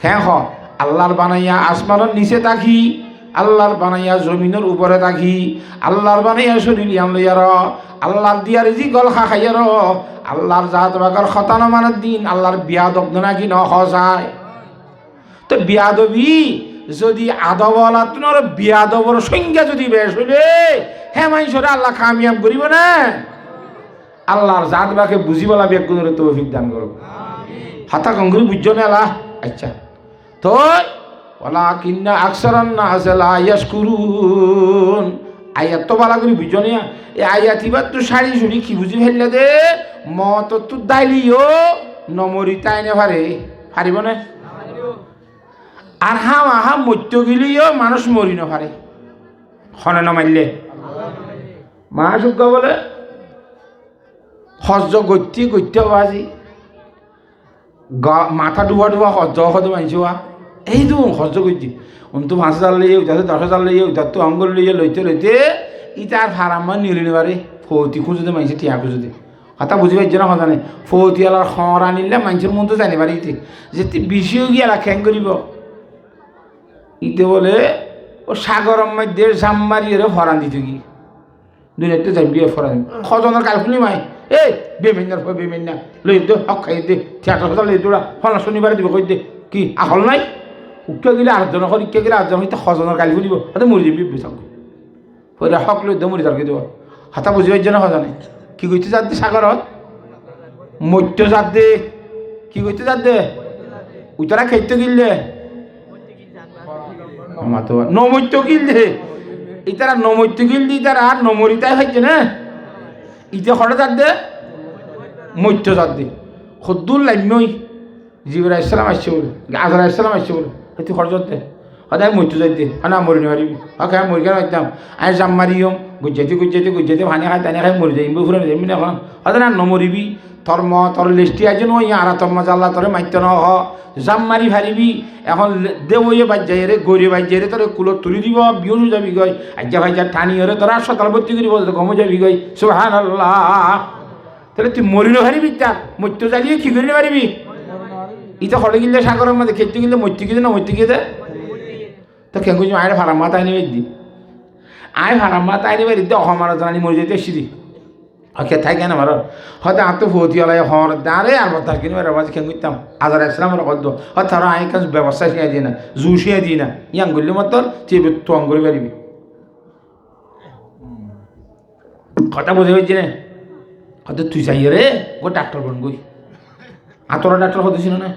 কেন হ আল্লাহর বানাইয়া আসমানের নিচে থাকি আল্লাহর বানাইয়া জমিনের উপরে থাকি আল্লাহর বানাইয়া শরীর আমলিয়ার আল্লাহর দিয়ার জি গল খাইয়ার আল্লাহর জাত বাকর খতানো মানের দিন আল্লাহর বিয়াদব নাকি ন হসায় তো বিয়াদবি যদি আদবলা তোমার বিয়াদবর সংখ্যা যদি বেশ হইলে হ্যাঁ মানুষরা আল্লাহ কামিয়াব করিব না আল্লাহর জাত বাকে বুঝি বলা বেগুনের তৌফিক দান করো হাতা কঙ্গুরি বুঝছো না আল্লাহ আচ্ছা তো ওয়ালাকিন্না আকসারান নাস লা ইয়াশকুরুন আয়াত তো বালা করে বুঝনিয়া এই আয়াত ইবার তো শাড়ি শুনি কি বুঝি ফেললে দে মত তো দাইলিও নমরি তাই নে পারিব না আর হাম মত্য গিলিও মানুষ মরি না পারে হনে না মারলে মহাসুজ্ঞ বলে হজ্জ গত্যি বাজি মাথা ডুবা হজ্জ মানছি এই তো হজ্জ করছি তো 5,000 লইয়ে উঠাতে 10,000 লইয়ে উঠাতে অঙ্গল লইয়ে লইতে ইটার ফারাম্মা নিলি পারে ফৌতি খুঁজতে মানছে টিয়া খুঁজতে কথা বুঝি পাইছে না কথা নেই ফৌতি আলার খর আনিলে মানুষের মন তো জানি পারি ইতে যে বেশিও গিয়ে খ্যাং করিব ইতে বলে ও সাগরের মধ্যে জাম মারিয়ে ফরান দিত কি দুনিয়াতে যাবি ফরান খজনের কালকুলি মাই এই বেমেন্না লই দে হক খাই দে থিয়েটার কথা লই দৌড়া ফলা শনিবারে দিব কই দে কি আহল নাই উক্কে গেলে 8 জন ইক্কে গেলে 8 জন হইতে খজনের কালি ফুলিব হাতে মরি যাবি বেসাল পরে হক লই দে মরি যারকে দিব হাতা বুঝি পাইছে না কথা নেই কি কইতে যাত দে সাগরত মত্য যাত দে কি কইতে যাত দে উতারা খাইতে গিললে মাতো নমত্য গিললে ইতারা নমত্য গিললি তারা আর নমরিতাই হইছে না ইতে খড়ে যাত দে মত্য যাত দে খদ্দুল লাইনই জিবরাইল ইসলাম আসছে বলে আজরাইল ইসলাম আসছে বলে তুই খরচ দে হয়তো আমি মরতে যাই দে না মরি নি পারিবি ওকে আমি মরি কেন একদম আমি জাম মারিম গুজাইতে ভানি খাই তানি খাই মরি যাই ফুরে যাবি না এখন হয়তো না নমরিবি তোর লিস্টি আছে নয় আর তোর মজা আল্লাহ তোরে মাইতে ন হ জাম মারি ফারিবি এখন দেবইয়ে বাজ যাই রে গরিয়ে বাজ যাই রে তোর কুলত তুলি দিব বিয়নু যাবি গই আজ্জা ভাইজা টানি হরে তোরা সকাল ভর্তি করিব গম যাবি গই সুবহানাল্লাহ তাহলে তুই মরিল পারিবি তা মত্য জ্বালিয়ে কি করিলে পারিবি ইটা খড়ে গিলে সাগরের মধ্যে খেতে গেলে মরতে গিয়ে না মরতে গিয়ে তো কেন কিছু আয় ভাড়াম্মা তাই নিবে দি আয় ভাড়াম্মা তাই নিবে দি অহমার জানি মরে যেতে এসি দি ওকে থাই কেন আমার হয়তো আর তো ভৌতি হলাই হর দাঁড়ে আর মত থাকি না বাজি কেন করতাম আজার আসলাম কদ্দ হয় তারা আয় কাজ ব্যবস্থা শিখাই দিয়ে না জু শিখাই দিই না ইয়াং করলে মতো তুই তো অঙ্গ করে পারিবি কথা বুঝে পারছি না হয়তো তুই চাই রে ও ডাক্তার বন গই আতরা ডাক্তার হতেছিল না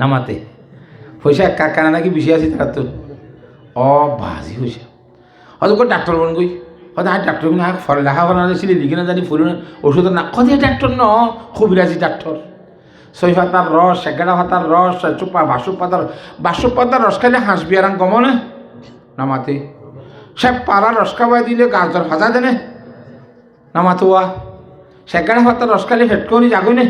নামাতে পয়সা কারখানা নাকি বেশি আছে তার তো বাজি হয়েছে হয়তো কো ডাক্তার বন গই হয়তো আর ডাক্তার না ফল লেখা বানালে ছিল লিখে না জানি ফুল ওষুধ না কত ডাক্তার ন কবিরাজি ডাক্তার 6 পাতার রস 11 পাতার রস চুপা 22 পাতার রস খাইলে হাসবি আর গমনে নামাতে সে পাড়া রস খাওয়াই দিলে গাজর ভাজা দেনে নামাতে ওয়া 11 পাতার রস খাইলে ফেট করি যাগই নে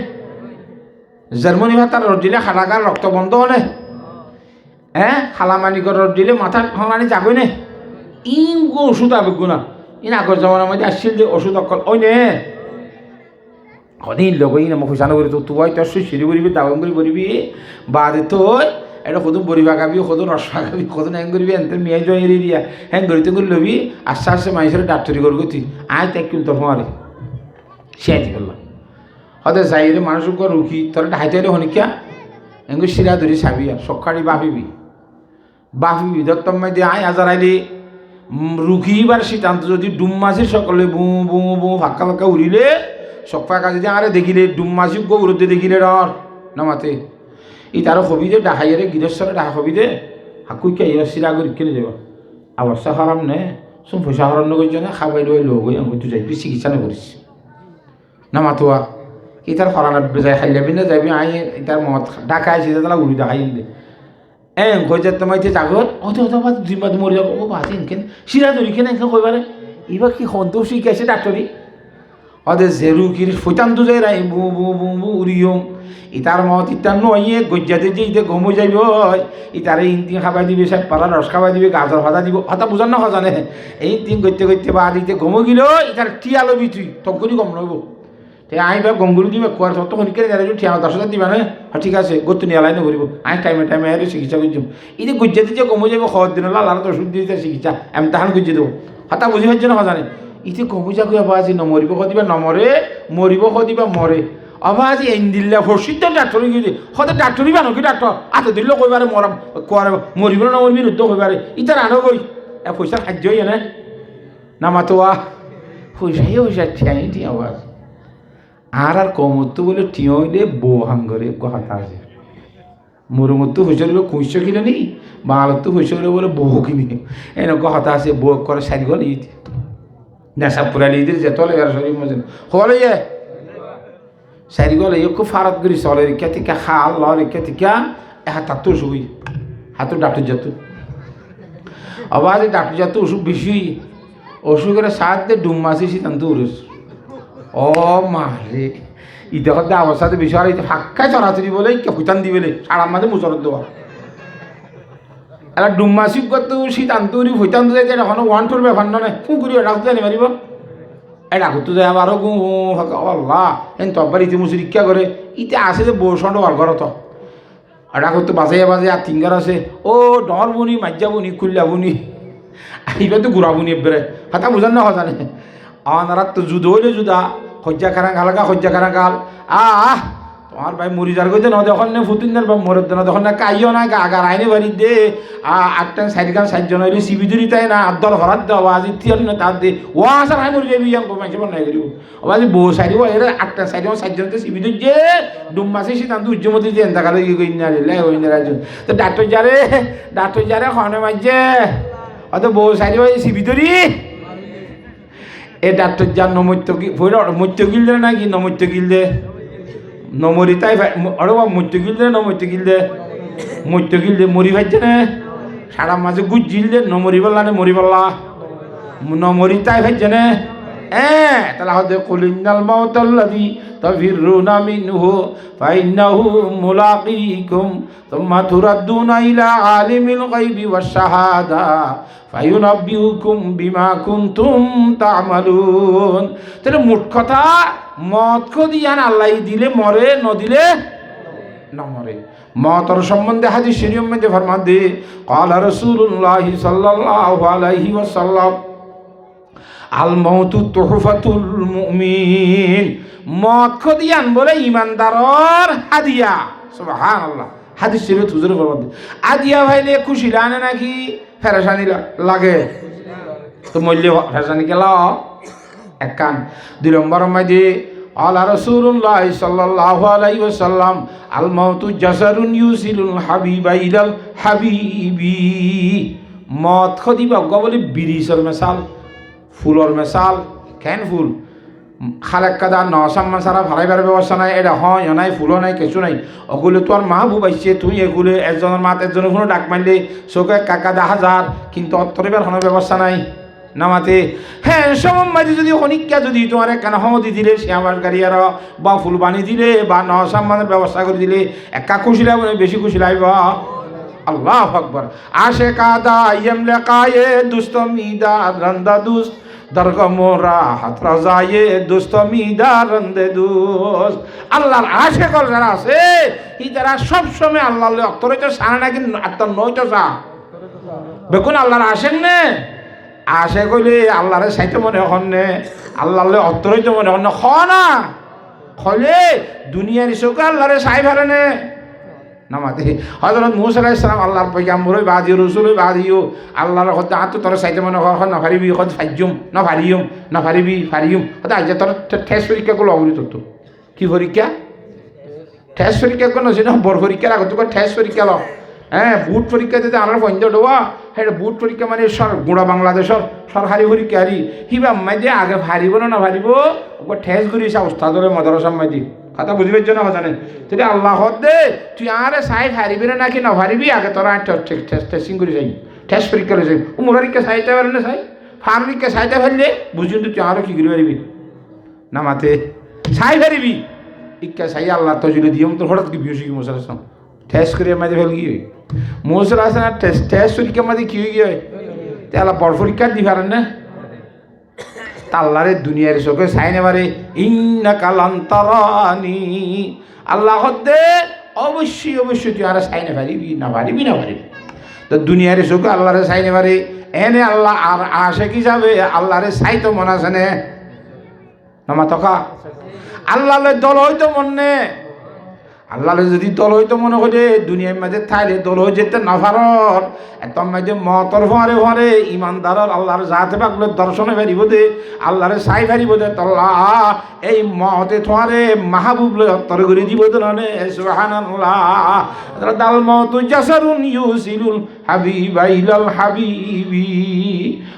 জার্মানি ভাতার রস দিলে খাটাগার রক্ত বন্ধ হলে খালামানিকর রস দিলে মাথা ভাঙানি যাগই নে গো ওষুধ আবেগ না আগর জমানার মধ্যে আসছিল যে ওষুধ অকল ওই নে কদিন লোক না মোক পয়সা নকরি তো তুই তোর সিঁড়ি বরিবি দাগন করে বরিবি বাদে তো এটা সদু বরি ভাগাবি সদু রস ভাগাবি সদু হ্যাং করবি এনতে মেয়ে জয় এড়িয়ে দিয়া হ্যাং করিতে করে লবি আস্তে আস্তে মানুষের ডাক্তারি করবি তুই আয় তাই কিন্তু তোমারে সিয়াইতে করলাম হয়তো যাই রে মানুষ রুখি তোর ঢাইতে হনিকা এঙ্গু শিরা ধরি চাবি আর সকাড়ি বাফিবি দত্তম্মাই দিয়ে আয় আজার আইলি রুখিবার সিদ্ধান্ত যদি ডুম মাছির সকলে বু ফাঁকা উড়িলে সক ফাঁকা যদি আরে দেখিলে ডুম মাছি গৌরতে দেখিলে রর নামাতে ই তারও হবি দে ডাহাইয়ারে গিরেশ্বরে ডাহা হবি দে হাকুই কে শিরা করি কেনে যাব অবস্থা হারাম নে সব পয়সা হারাম নগর জন্য খাবাই লই লোক আমি তুই যাইবি চিকিৎসা না করিস নামাতোয়া কি তার ফরানার বেজায় খাই যাবি না যাবি আই তার মত ডাকা আইসি তারা উড়ি দেখাই দে কই যে তোমার জাগত অত জিম্মা মরে যাবো ও বাজে এনকেন শিরা ধরি কেন এনকে কইবারে এবার কি সন্তোষ শিখাইছে ডাক্তারি ওদের জেরু কির ফৈতান্ত যায় রাই বু উড়িয়ম ইতার মত ইতার নইয়ে গজ্জাতে যে ইতে গম যাইব ইতারে ইনতি খাবাই দিবে সব পালা রস খাবাই দিবে গাজর ভাজা দিব হতা বুঝান না সজানে এই তিন করতে বা দিতে গম গিল ইতার টিয়া লবি তুই তখনই গম নইব আইবা গমগুলো দিবে কুয়ার তখন কেনে যারা ঠিয়া 10,000 দিবা না ঠিক আছে গত নিয়ে আলাই নকরিব আই টাইমে আরে চিকিৎসা করছিম ইদি গুজ্জাতে যে কমে যাবো খাওয়ার দিন লাল ওষুধ দিতে চিকিৎসা আমি তাহান গুজ্জে দেবো হাতা বুঝি পারছে না জানে ইতি কমে যা কুয়া বাজি নমরিব দিবা নমরে মরিব দিবা মরে আবাজ এন দিল্লা প্রসিদ্ধ ডাক্তার গিয়ে হতে ডাক্তারই বানো কি ডাক্তার আতে দিল কইবারে মরাম কুয়ার মরিব না মরবি রুদ্ধ কইবারে ইতার আনো কই পয়সা খাদ্য হইয়া না নামাতোয়া পয়সা ঠিয়াই আওয়াজ আর কমতো বলে টিয় হইলে বউ হাঙ্গরে কথা আছে মুরুমতো হয়েছে কুঁশ কিনে নি বাঙালত হয়েছে বলে বহু কিনি এনেকুৱা হতা আছে বউ করে সারি গল ঈদ নেশা পুরা ঈদের যে তলে আর শরীর মজেন হলে যে সারি গল একটু ফারাত করি চলে রেখা থেকে খাল ল রেখা থেকে হাত শুই হাত ডাক্তার যেত আবার ডাক্তার যেত অসুখ বেশি অসুখের সাথে ডুম মাসি তান উড়েছ ও মারে ইটা কথা আমার সাথে বেশি আর ফাঁকায় চড়াচড়ি বলে ফুটান দিবেলে সারার মাঝে মুচরত দেওয়া এটা ডুম মাসি কত শীত আনতুরি ফুটান তো যাই এখন ওয়ান টুর ব্যাপার নয় ফুকুরি ডাকতে জানি মারিব এই ডাকুর যায় আবারও গু আল্লাহ এন তব্বার ইতি মুসি রিক্ষা করে ইতে আসে যে বউ সন্ড বার ঘর তো ডাকুর তো বাজাইয়া বাজে আর তিনগার আছে ও ডর বুনি মাজ্জা বুনি খুল্লা বুনি এইবার তো ঘুরা বুনি এবারে হাতা বুঝান না হজানে আমার তো জুদো হইলে জুদা সজ্জা খারা গালাগা সজ্জা খারা গাল তোমার ভাই মরি যার গেছে না যখন নে ফুটিন বা মরে না তখন না কাইও না আগার আইনে বাড়ি দে আটটা সাইডখান সাতজন হইলে সিবিদুরি তাই না আদল হরাত দেওয়া আজি তিয়ার না তার দে ও আসার আই মরি যাবি মাইছে বন্যায় করিব আবার বউ সাইড এর আটটা সাইড সাতজনকে সিবিদুর যে ডুম মাসে সে তার উজ্জমতি দিয়ে দেখা লাগে তো ডাক্তার যারে খনে মাইছে অত বউ সাইড সিবিদুরি এ ডাক্তার যার নমত্য মত্য গিলদে নাকি নমত্য গিলদে নমরি তাই আরে বা মত্য গিলদে নমত্য গিলদে মত্য গিলদে মরি ভাইছে না সারা মাঝে গুজ গিলদে নমরি বললা না মরি বললা নমরি তাই ভাইছে না তাহলে হতে কুলিনাল মাউতাল্লাযী তাফিরুনা মিনহু ফাইন্নাহু মুলাকীকুম সুম্মা তুরাদ্দুনা ইলা আলিমিল গায়বি ওয়াশ শাহাদা ফায়ুনাব্বিউকুম বিমা কুনতুম তা'মালুন। তাহলে মোট কথা মত দিয়ান আল্লাহ দিলে মরে ন দিলে না মরে। মতর সম্বন্ধে হাদিস শরীফের মধ্যে ফরমান দে ক্বালা রাসূলুল্লাহ সাল্লাল্লাহু আলাইহি ওয়াসাল্লাম আল মাউতু তুহফাতুল মুমিন। মত দিয়ান বলে ইমানদারর হাদিয়া। সুবহানাল্লাহ। হাদিস শরীফ হুজুর ফরমান দে আদিয়া ভাইলে খুশি লানে নাকি ফেরেশানি লাগে তো মূল্য ফেরেশানি গেলা এক কান দুই নম্বর মধ্যে আলা রাসূলুল্লাহ সাল্লাল্লাহু আলাইহি ওয়াসাল্লাম আল মাউতু জাসারুন ইউসিলুল হাবিবা ইলাল হাবিবি। মত খদিবা বলে বিরিসের মিসাল ফুলর মিসাল কেন ফুল খালেক কাদা নসাম্মান সারা ভাড়াইবার ব্যবস্থা নাই এটা হয় নাই ফুলও নাই কিছু নাই ওগুলো তোর মাহবুব আইছে তুই এগুলো একজনের মাত একজনের কোনো ডাক মারলে চোখে কাকা 10,000 কিন্তু অত্তরিবার কোনো ব্যবস্থা নাই নামাতে। হ্যাঁ সমম্মাদি যদি অনিকা যদি তোমার কেন হমদি দিলে সে আমার গাড়ি আর বা ফুল বানি দিলে বা নসাম্মানের ব্যবস্থা করে দিলে একা খুশি লাগবে বেশি খুশি লাগবে। আল্লাহু আকবার। আশে কাদা ইমলে কায়ে দুস্তমিদা রন্দা দুস্ত দরগমোরা হাত রাজায়ে দুস্তমিদা রন্দে দুস্ত। আল্লাহর আশেকল যারা আছে এই যারা সবসময় আল্লাহর অত্তরিত সারা নাকি আত্মার নয়তো চা বেকুন আল্লাহর আশেক নে আশে কইলে আল্লাহরে সাইতে মনে হন নে আল্লাহরে অত্তরিত মনে হন খ না খলে দুনিয়ার চোখে আল্লাহরে সাই ফেলে নে নামাতে। হযরত মূসা আলাইহিস সালাম আল্লাহর পয়গাম্বরই বাদি রাসূলই বাদিও আল্লাহর হতে আত তোর সাইতে মনে হন না পারিবি হদ ফাজ্জুম না পারিয়ম না পারিবি পারিয়ম হতে আজ তোর টেস্ট পরীক্ষা গুলো অবরিত তো কি পরীক্ষা টেস্ট পরীক্ষা কোন আছে না বড় পরীক্ষার আগে তো টেস্ট পরীক্ষা ল হ্যাঁ বুট পরীক্ষা দিতে আমার পঞ্জ দেওয়া হ্যাঁ বুট পরীক্ষা মানে গোড়া বাংলাদেশের সরকারি পরীক্ষা আরি হিবা মাঝে আগে ভারিব না ভারিব ও ঠেস ঘুরিয়েছে উস্তাদরে মাদ্রাসার মাঝে কথা বুঝবে জন্য জানেন তুই আল্লাহ দে তুই আরে সাই হারিবি না নাকি না হারিবি আগে তোরা টেস্টিং করে যাই টেস্ট পরীক্ষা করে যাই ও মোরারিকা সাইতে পারে না সাই ফার্মিকা সাইতে ফেললে বুঝুন তুই আরও কি করে পারিবি না মাতে সাই হারিবি ইকা সাই আল্লাহ তো যদি দিয়ম তো হঠাৎ কি বিয়সি কি মশার আসলাম টেস্ট করে মাঝে ফেল গিয়ে মশার আসে না টেস্ট পরীক্ষা মাঝে কি হয়ে গিয়ে তাহলে বড় পরীক্ষা দি পারেন না আল্লাহরে দুনিয়ার চোখে সাইনে বারে ইন্নাকা লান তারানি আল্লাহ দে অবশ্যই অবশ্যই তুই আর সাইনে পারিবি না পারিবি না পারিবি তো দুনিয়ার চোখে আল্লাহরে সাইনে বারে এনে আল্লাহ আর আসে কি যাবে আল্লাহরে সাইতো মন আছে নে নামা তকা আল্লাহরে দল হইতো মনে আল্লাহরে যদি দল হইতো মনে করে দুনিয়ার মাঝে থাইলে দল হয়ে যেতে না পারর এত মাঝে মতর ভরে ভরে ইমানদারর আল্লাহর জাতে পাকলে দর্শনে ফেরিব দে আল্লাহরে সাই ফেরিব দে তল্লা এই মতে তোমারে মাহবুব লয় অত্তর করে দিব তো ননে সুবহানাল্লাহ দাল মতু জাসারুন ইউসিলুল হাবিবা ইলাল হাবিবি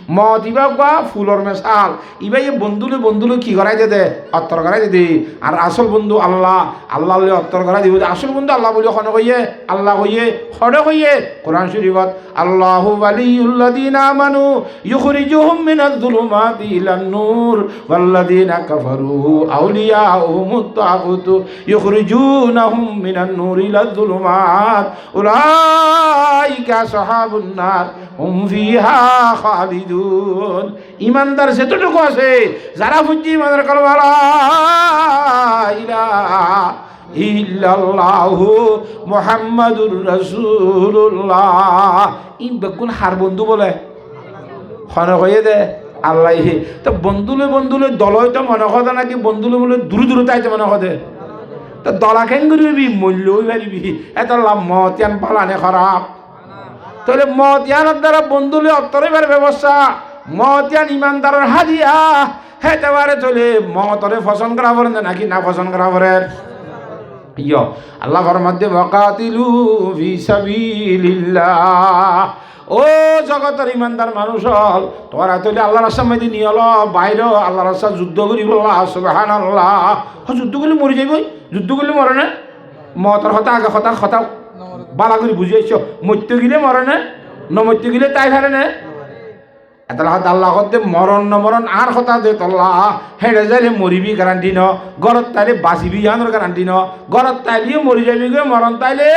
মত ইবা ফুলর মেশাল ইবাই বন্ধুলে বন্ধুলে কি করাই দে অত্তর করাই দে আর আসল বন্ধু আল্লাহ আল্লাহ অত্তর করাই দিব আসল বন্ধু আল্লাহ বলে খনে কইয়ে আল্লাহ কইয়ে খনে কইয়ে কোরআন শরীফত আল্লাহু ওয়ালিউল্লাযিনা আমানু ইউখরিজুহুম মিনাজ যুলুমাতি ইলান নূর ওয়াল্লাযিনা কাফারু আউলিয়াউহুমুত তাগুতু ইউখরিজুনাহুম মিনান নূরি ইলাজ যুলুমাত উলাইকা আসহাবুন নার হুম ফিহা খালিদুন ইমানদার সেতটুকু আছে যারা বুঝি ইমানের কলমা লা ইলাহা ইল্লাল্লাহু মুহাম্মাদুর রাসূলুল্লাহ ইন বেগুন হার বন্ধু বলে খনে কইয়ে দে আল্লাহ তো বন্ধুলে দলই তো মনে কথা নাকি বন্ধুলে বলে দূরে তাইতে মনে কথা তো দলা কেন করবি মূল্যই পারিবি এত লাভ মতিয়ান পালানে খারাপ তাহলে মতিয়ানের দ্বারা বন্ধুলে অত্তরেবার ব্যবস্থা মতিয়ান ইমানদারের হাদিয়া হেতেবারে চলে মতরে ফসন করা পড়েন নাকি না ফসন করা পড়েন ইয় আল্লাহ ফরমাতে ওয়াকাতিলু ফি সাবিলিল্লাহ ও জগতের ইমানদার মানুষ হল তোরা তৈরি আল্লাহর রাস্তা মেদি নিয়ে হল বাইরে আল্লাহর রাস্তা যুদ্ধ করি বললা সুবহানাল্লাহ যুদ্ধ করলে মরে যাইবই যুদ্ধ করলে মরে না মতর কথা আগে কথা বালা করে বুঝিয়েছ মরতে গেলে মরে না নমরতে গেলে তাই ফেলে না এত আল্লাহ করতে মরণ নমরণ আর কথা দে তল্লা হেঁটে যাইলে মরিবি গ্যারান্টি ন গরত তাইলে বাঁচিবি আনোর গ্যারান্টি ন গরত তাইলিও মরি যাবি গে মরণ তাইলে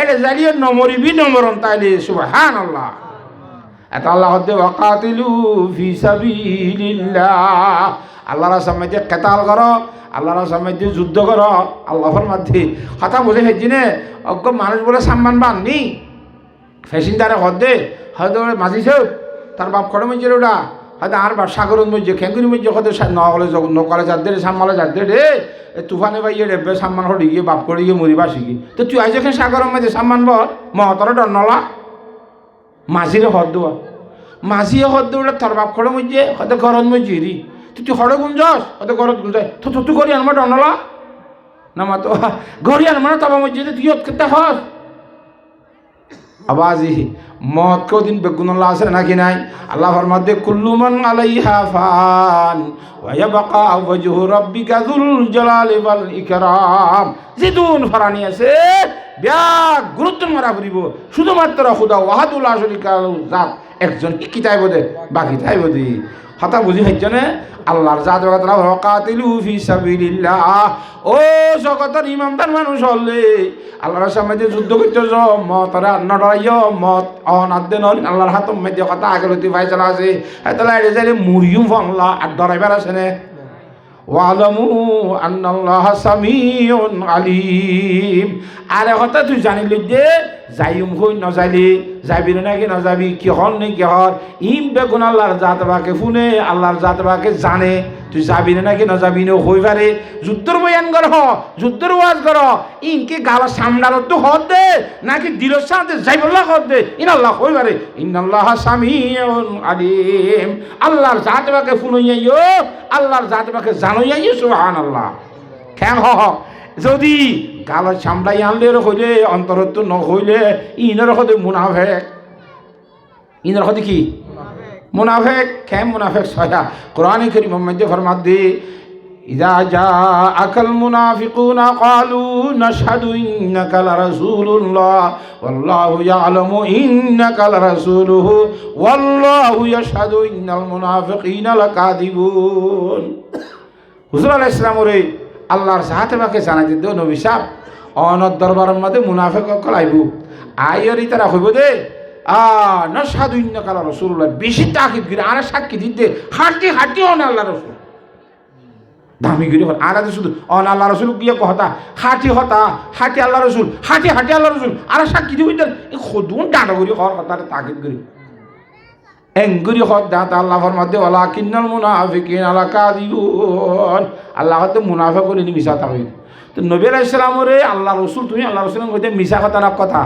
এটে যাইলিও নমরিবি নমরণ তাইলে সুবহানাল্লাহ এত আল্লাহ করতে ওয়াকাতিলু ফি সাবিলিল্লাহ আল্লাহর সামনে কেতাল করো আল্লাহর সামনে যুদ্ধ করো আল্লাহর মধ্যে কথা বুঝে ফেলছি নে অজ্ঞ মানুষ বলে সম্মান বাননি ফেসিনদারে হদে হয়তো মাঝিছে তার বাপ খড়ে মধ্যে ওটা হয়তো আর বাপ সাগরের মধ্যে খেঙ্গুরি মধ্যে হয়তো নকলে যাদের সাম্মালে যাদের রে তুফানে বাইয়ে রেবে সম্মান হয়ে গিয়ে বাপ করে গিয়ে মরিবা শিখি তো তুই আজ এখানে সাগরের মধ্যে সম্মান বল মহতরে ডর নলা মাঝিরে হদ দেওয়া মাঝিয়ে হদ দেওয়া তোর বাপ খড়ে মধ্যে হয়তো ঘরের মধ্যে রি তুই হড়ে গুঞ্জস হয়তো ঘরত গুঞ্জাস তো তুই করি আনমা ডর নলা না মা তো ঘড়ি আনমা না তবা মধ্যে তুই হতে হস আবাজি মত কেউ দিন বেগুনুল্লাহ আছে নাকি নাই আল্লাহ ফরমাতে কুল্লু মান আলাইহা ফান ওয়া ইয়াবকা ওয়াজহু রাব্বিকা যুল জালালি ওয়াল ইকরাম জিদুন ফারানি আছে ব্যাগ গুরুত্ব মারা করিব শুধুমাত্র খুদা ওয়াহাদুল লা শারীকা লাহু জাত একজন কি তাই বদে বাকি তাই বদে কথা বুঝি হইছনে আল্লাহর জাত ওয়াকাতলা ওয়াকাতিলু ফি সাবিলিল্লাহ ও জগতের ইমানদার মানুষ হলে আল্লাহর সামনে যুদ্ধ করতে যাও মতরা নড়াইও মত অনাদ্দে নন আল্লাহর হাত মধ্যে কথা আগলতি ফাইসালা আছে এতলা এড়ে যাইলে মুরিয়ু ফাংলা আর ডরাইবার আছে নে ওয়ালামু আন্নাল্লাহা সামিউন আলিম আরে কথা তুই জানিলি যে যাইম হই না যাইলি যাবি নাকি না যাবি কি হল নেই কি হল ইম বেগুন আল্লাহর জাত বাকে শুনে আল্লাহর জাত বাকে জানে তুই যাবি নাকি না যাবি না হই পারে যুদ্ধর বয়ান কর যুদ্ধর ওয়াজ কর ইনকে গালা সামনার তো হদ দে নাকি দিলের সাথে যাইবল্লাহ হদ দে ইন আল্লাহ হই পারে ইন্নাল্লাহা সামিউন আলিম আল্লাহর জাত বাকে শুনাইও আল্লাহর জাত বাকে জানাইও সুবহানাল্লাহ কেন যদি গালত সামলাই আনলে হইলে অন্তরত্ব ন হইলে ইনের হতে মুনাফেক ইনের হতে কি মুনাফেক কেম মুনাফেক সয়া কোরআনে কারীম মধ্যে ফরমাত দে ইযা জাআকাল মুনাফিকুনা ক্বালু নাশহাদু ইন্নাকা লারাসূলুল্লাহ ওয়াল্লাহু ইয়ালামু ইন্নাকা লারাসূলুহু ওয়াল্লাহু ইয়াশহাদু ইন্নাল মুনাফিকিনা লাকাযিবুন হুজুর আলাইহিস সালাম রে আল্লাহর সাথে বাকে জানাই দিত নবী সাহেব অনর দরবারের মধ্যে মুনাফিক কলাইব আইয়রি তারা হইব দে নাশহাদু ইন্নাকা রাসূলুল্লাহ বেশি তাকিদ করে আর সাক্ষী দিতে হাঁটি অন আল্লাহ রাসূল দামি করে আর শুধু অন আল্লাহ রাসূল গিয়ে কথা হাঁটি আল্লাহ রাসূল হাঁটি আল্লাহ রাসূল আর সাক্ষী দিবি এই খুদুন ডাঁটা করি হওয়ার কথা তাকিদ করি এঙ্গুরি হদ দাঁত আল্লাহর মধ্যে ওয়ালাকিন্নাল মুনাফিকিনা লাকাযিবুন আল্লাহ তো মুনাফিক বলে নি মিছা তাহিদ তো নবী আলাইহিস সালামরে আল্লাহ রসুল তুমি আল্লাহ রসুল কইতে মিছা কথা না কথা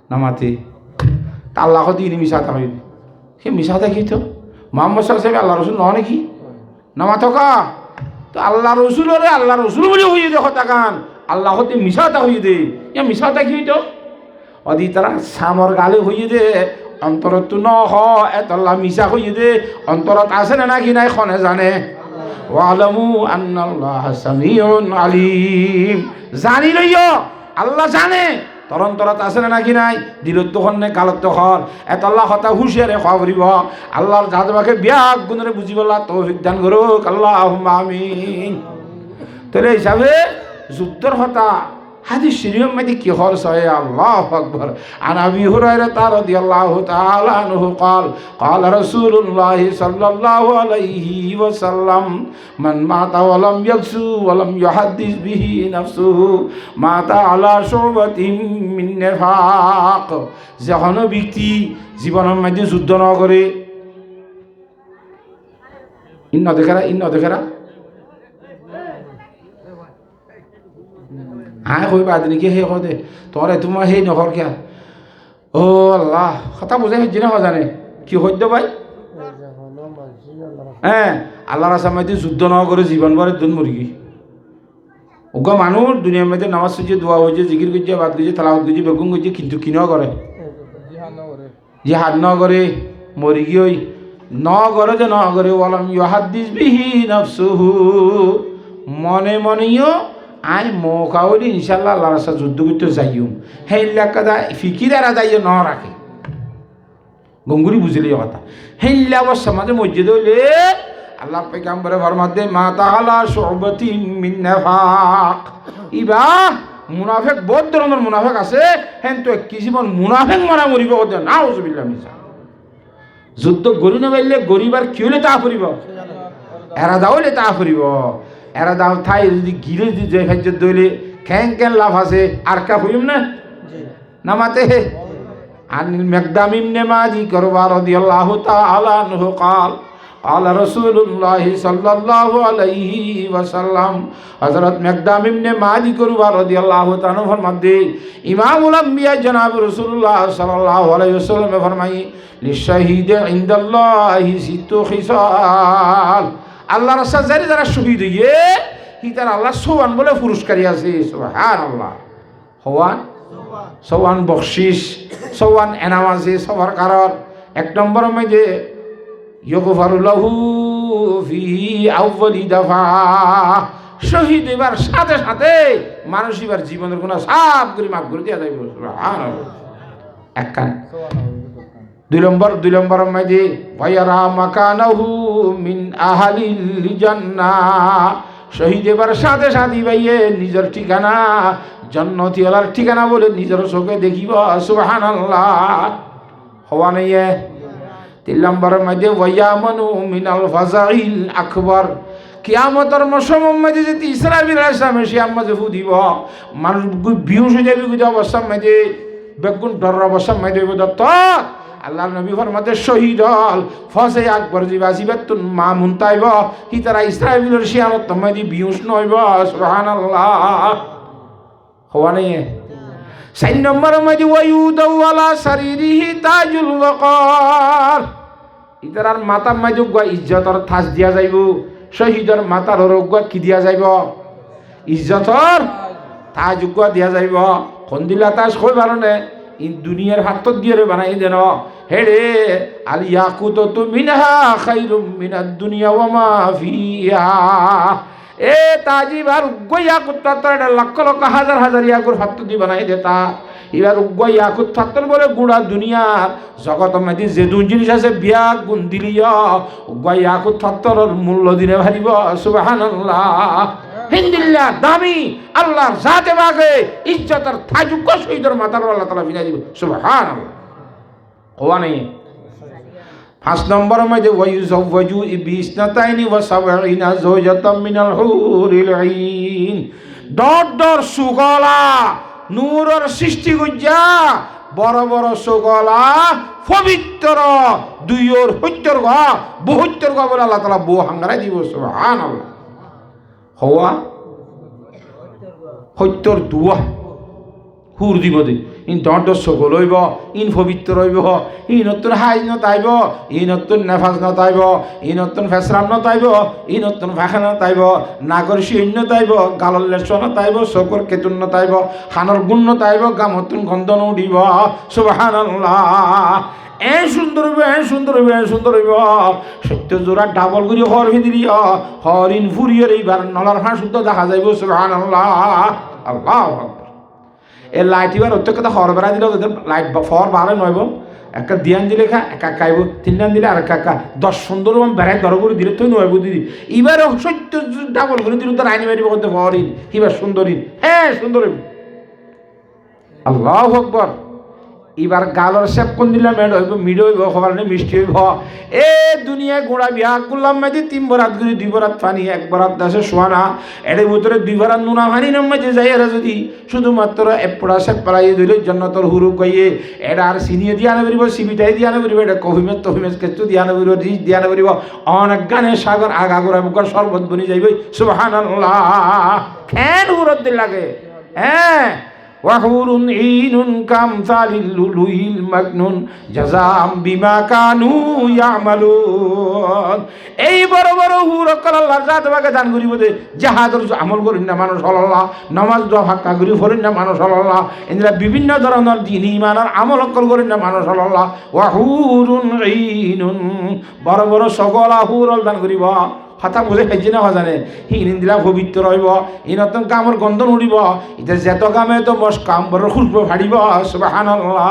নামাতে তা আল্লাহ দিন মিছা কথা কইবে সে মিছা কথা কি তো মোহাম্মদ সাল্লাল্লাহু আলাইহি আল্লাহ রসুল নয় নাকি নামা থকা তো আল্লাহ রসুল বলে হইয়ে দে কথা গান আল্লাহ হতে মিছা কথা হইয়ে দে ইয়া মিছা কথা কি তো অদি তারা সামর গালে হইয়ে দে অন্তরত তো ন হ এতল্লা মিছা হইয়ে দে অন্তরত আছে না নাকি নাই খনে জানে ওয়ালামু আন্নাল্লাহ সামিউন আলিম জানি লইও আল্লাহ জানে তোর অন্তরত আছে না নাকি নাই দিলত তো খনে গালত তো হর এতল্লা কথা হুঁশিয়ারে খবরিব আল্লাহর জাদবাকে বিয়াক গুণরে বুঝিবলা তৌফিক দান করুক আল্লাহুম্মা আমিন তাহলে হিসাবে যুদ্ধর কথা হাদিস শরীফের মধ্যে কি খরচ হয় আল্লাহু আকবার আন আবি হুরায়রা রাদিয়াল্লাহু তাআলা আনহু قال قال رسول الله صلى الله عليه وسلم من مات ولم يغزو ولم يحدث به نفسه مات على شعبة من نفاق যখন ব্যক্তি জীবনের মধ্যে যুদ্ধ না করে ইন্ন দেখেরা কই বাদ নাকি সেই কদে তোরে তোমার সেই নকর কিয়া ও আল্লাহ কথা বুঝাই হচ্ছে না জানে কি সদ্য ভাই হ্যাঁ আল্লাহর আসামাইতে যুদ্ধ ন করে জীবন ভরে দুন মুরগি ওগা মানুষ দুনিয়ার মধ্যে নামাজ সুজি দোয়া হয়েছে জিকির করছে বাদ করছে তালাওয়াত করছে বেগুন করছে কিন্তু কিনো করে জিহাদ ন করে মরিগি ওই ন করে যে ন করে ওয়ালাম ইউহাদ্দিস বিহি নাফসুহু মনে মনেও আই মৌকাউলি ইনশাল্লাহ আল্লাহ রাস্তা যুদ্ধ করতে যাইম সেই এলাকা ফিকির এরা যাইও ন রাখে গঙ্গুরি বুঝিলে কথা সেই অবস্থা মাঝে মসজিদ হইলে আল্লাহ পেগাম্বরে ফরমাত দে মা তাআলা শুবাতিন মিন নিফাক ইবা মুনাফিক বহুত ধরনের মুনাফিক আছে হেন তো কিছুমান মুনাফিক মারা মরিব ওদের নাউজুবিল্লাহ মিছা যুদ্ধ গরি নবাইলে গরিবার কি হলে তা ফুরিব এরা যাওলে তা ফুরিব এরা দাও থাই যদি গিরে যদি যে হাজ্জত দইলে কেন লাভ আছে আর কা হইম না নামাতে আন মিকদাম ইবনে মাজি করবা রাদিয়াল্লাহু তাআলা আনহু قال قال رسول الله صلى الله عليه وسلم হযরত মিকদাম ইবনে মাজি করবা রাদিয়াল্লাহু তাআলা ফরমাতে ইমামুল আম্বিয়া জনাব রাসূলুল্লাহ সাল্লাল্লাহু আলাইহি ওয়াসাল্লাম ফরমাই লিশাহিদ ইনদাল্লাহি সিত্তু খিসাল আল্লাহর রাস্তায় যারা শহীদ হইয়ে তার আল্লাহ সোয়ান বলে পুরস্কারই আছে সুবহানাল্লাহ সোয়ান বকশিস সোয়ান এনাম আছে সবার কারণ এক নম্বরের মধ্যে ইগফারু লাহু ফি আউয়ালি দাফা শহীদ এবার সাথে সাথে মানুষ এবার জীবনের গুনাহ সব করে মাফ করে দেয়া যাবে সুবহানাল্লাহ এক কান দুই নম্বরের মধ্যে ওয়ায়ারা মাকানাহু মিন আহলিল জান্নাহ শহীদ এবার সাথে সাথে ভাইয়ে নিজের ঠিকানা জান্নাতি আলার ঠিকানা বলে নিজের চোখে দেখিব সুবহানাল্লাহ হওয়া নেই তিন নম্বরের মধ্যে ওয়ায়ামানু মিনাল ফাজাইল আকবার কিয়ামতের মৌসুমের মধ্যে যদি ইসরাফিল আলাইহিস সালাম এসে আমাদের ফুদিব মানুষ বিহুশ হয়ে যাবে কিন্তু অবস্থার মধ্যে বেগুন ডর অবস্থার মধ্যে দত্ত আল্লাহ নবী ফরমাতে শহীদ হল ফসে আকবর জিবা জিবাতুন মা মুনতাইব হি তারা ইসরাফিলের শিয়ামত তোমাদি বিহুশ নইব সুবহানাল্লাহ হওয়া নেই চার নম্বরের মধ্যে ওয়ায়ুদাউ আলা শারীরিহি তাজুল ওয়াকার ইতারার মাথার মধ্যে ইজ্জতর তাজ দিয়া যাইব শহীদের মাথার রোগ কি দিয়া যাইব ইজ্জতর তাজ দিয়া যাইব কোন দিলা তাজ কই বারণে ইন দুনিয়ার হাতত দিয়ে বানাই দেন হেড়ে আল ইয়াকুতু মিনহা খায়রুম মিনাদ দুনিয়া ওয়া মা ফিহা এ তাজিবার ইয়াকুত তাতর লক্ষ লক্ষ হাজার হাজার ইয়াকুর হাতত দিয়ে বানাই দেতা এবার ইয়াকুত তাতর বলে গুড়া দুনিয়ার জগত মধ্যে যে দুন জিনিস আছে বিয়া গুণ দিলিয়া ইয়াকুত তাতরের মূল্য দিনে ভারিব সুবহানাল্লাহ হিন্দিল্লাহ দামি আল্লাহর জাতে বাগে ইজ্জতের থাজুক শহীদের মাথার আল্লাহ তাআলা বিনা দিব সুবহানাল্লাহ কোয়া নেই পাঁচ নম্বরের মধ্যে ওয়ায়ুজাওয়াজু বিসনাতাইনি ওয়া সাবঈনা যাওজাতাম মিনাল হুরিল আইন ডর সুগলা নূরের সৃষ্টি কইয়া বড় বড় সুগলা পবিত্র দুইয়র হত্যর গা বহুত্তর গা বলে আল্লাহ তাআলা বউ হাঙ্গারাই দিব সুবহানাল্লাহ হওয়া সত্যৰ দুয়া সুৰ দিব দে ইন তহঁতৰ চকল হইব ইন পবিত্ৰ হইব ই নতুন হাইজ নতাইব ই নতুন নেফাজ নতাইব ই নতুন ফেসরাম নতাইব ই নতুন ভাষা নতাইব নাগর শিন নতাইব গালর লেছ নতাইব চকুৰ কেতুন নতাইব খানৰ গুণ নতাইব গামতুন গন্ধ নউদিব সুবহানাল্লাহ সুন্দর হইব সুন্দর হইব সত্য জোড়া ডাবল করে হর ভিতরি হরিণ ফুরিয়ে এইবার নলার হাঁ শুদ্ধ দেখা যাইব সুবহানাল্লাহ আল্লাহু আকবার এ লাইট এবার অত কথা হর বেড়া দিলে লাইট ফর বারে নইব একটা দিয়ান দিলে খা একা খাইব তিনটান দিলে আর একা 10 সুন্দর বেড়ায় দর করে দিলে তুই নইব দিদি এবার সত্য ডাবল করে দিল তোর আইনি মারিব করতে হরিণ এবার সুন্দরী সুন্দর হইব আল্লাহু আকবার এবার গালর শেপ কোন দিলাম হইব মিড হইব খবর নেই মিষ্টি হইব এ দুনিয়ায় গোড়া বিয়া করলাম মাঝে 3 বরাত করে 2 বরাত পানি 1 বরাত দাসে সোয়ানা এর ভিতরে 2 বরাত নুনা পানি নাম মাঝে যাই এরা যদি শুধুমাত্র এপড়া শেপ পালাই দিলে জন্নতর হুরু কইয়ে এটা আর সিনিয়ে দিয়া না বলিব সিবিটাই দিয়া না বলিব এটা কহিমের তহিমের কেতু দিয়া না বলিব রিজ দিয়া না বলিব অনেক গানে সাগর আগা গোড়া বুকার শরবত বনি যাইবে সুবহানাল্লাহ কেন হুরত দিল লাগে وحور عين كامثال اللؤلؤ المكنون جزاء بما كانوا يعملون এই বড় বড় হুর কল আল্লাহর জাত বাকে দান করিব দে জাহাদর আমল করিন না মানুষ আল্লাহ নামাজ দোয়া হাক্কা করি ফরিন না মানুষ আল্লাহ ইনরা বিভিন্ন ধরনের দ্বীন ঈমানের আমল করিন না মানুষ আল্লাহ ওয়াহুরুন ঈনুন বড় বড় সকল হুর দান করিব কথা বুঝে খাইছে না জানে হিন দিলা পবিত্র হইব ইনতন কামর গন্ধ উড়িব এটা যেত কামে তো মস কাম বড় খুলব ফাড়িব সুবহানাল্লাহ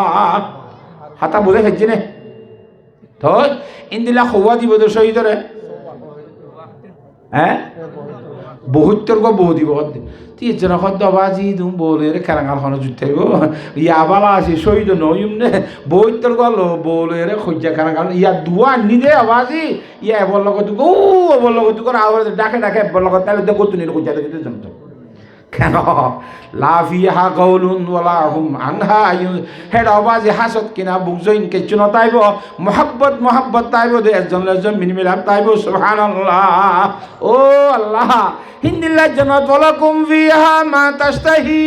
কথা বুঝে খাইছে না তো ইন্দিলা খোয়া দিব তো শহীদরে বহুত্তর গো বহু দিব তুই জন খদ্দ বাজি তুমি বলে রে খেলাঙাল খানো জুটাইব ইয়া বালা আছে শহীদ নইম নে বহুত্তর গল বলে রে খজ্জা খেলাঙাল ইয়া দুয়া নি দে আবাজি ইয়া এবল লগত গো এবল লগত কর আওয়াজ ডাকে ডাকে এবল লগত তাহলে দেখো তুমি খজ্জা দেখতে জানতো কেন লাফিহা গাউলুন ওয়ালা হুম আনহা হেড আওয়াজে হাসত কিনা বুকজইন কেচু নতাইব মোহাব্বত তাইব দে একজন একজন মিনিমিলাপ তাইব সুবহানাল্লাহ ও আল্লাহ হিন্দিল্লাহ জান্নাত ওয়ালাকুম ফিহা মা তাশতাহি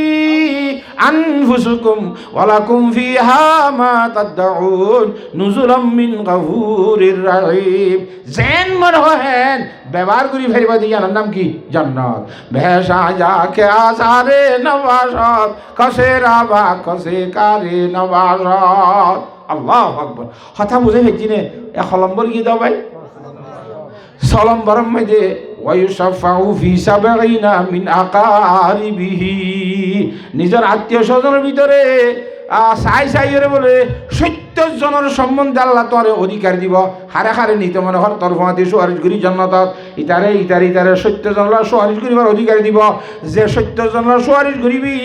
আনফুসুকুম ওয়ালাকুম ফিহা মা তাদউন নুজুলাম মিন গাফুরির রহিম জেন মর হেন ব্যবহার করি ফেরিবা দিয়ার নাম কি জান্নাত ভেসা যাকে আসারে নবাসত কসে রাবা কসে কারে নবাসত আল্লাহু আকবার কথা বুঝে ফেজি নে 1 নম্বর কি দাও ভাই 6 নম্বর মধ্যে ওয়ায়ুশাফাউ ফি সাবঈনা মিন আকারিবিহি নিজের আত্মীয় স্বজনের ভিতরে সাইরে বলে 70 জনের সম্বন্ধে আল্লাহ তোরে অধিকার দিব হারে হারে নিতে মনে হর তোর ফাঁদি সুয়ারিশ করি জান্নাতত ইতারে 70 জনের সুয়ারিশ করিবার অধিকার দিব যে 70 জনের সুয়ারিশ করিবি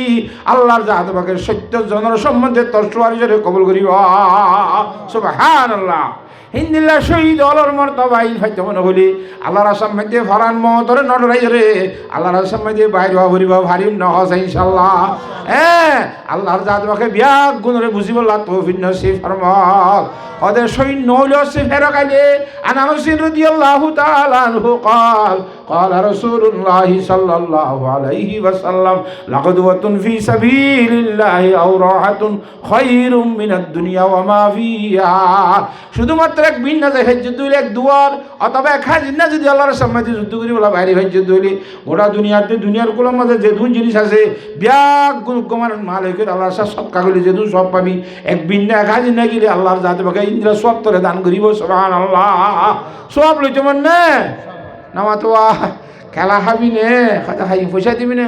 আল্লাহর জাত পাকে 70 জনের সম্বন্ধে তোর সুয়ারিশের কবুল করিব সুবহানাল্লাহ হিন্দিল্লা শহীদ অলর মর্তবা ইল ফাইতে মনে হলি আল্লাহর আসাম মধ্যে ফরান মতরে নড়াই রে আল্লাহর আসাম মধ্যে বাইরে হরিব ভারি নহস ইনশাআল্লাহ আল্লাহর জাত পাকে বিয়াক গুণরে বুঝিবল্লাহ তৌফিক নসিব ফরমাক ওদের সৈন্য হইল সে ফেরকাইলে আনাস রাদিয়াল্লাহু তাআলা আনহু قال قال رسول الله صلى الله عليه وسلم لغدوة في سبيل الله أو راحة خير من الدنيا وما فيها শুধুমাত্র এক বিন্না যায় যুদ্ধ হইলে এক দুয়ার অথবা এক হাজিনা যদি আল্লাহর সামনে যুদ্ধ করি বলা বাইরে যুদ্ধ হইলে গোটা দুনিয়াতে দুনিয়ার কুলের মাঝে যে দুন জিনিস আছে ব্যাগ গুণমান মালিকের আল্লাহর সাথে সৎকা করলে যে দুন সব পাবি এক বিন্না এক হাজিনা গেলে আল্লাহর জাতে বাকে ইন্দ্রা সব তোরে দান করিব সুবহানাল্লাহ সব লইতে মন না নামাতোয়া খেলা খাবি নে খাতা খাই পয়সা দিবি নে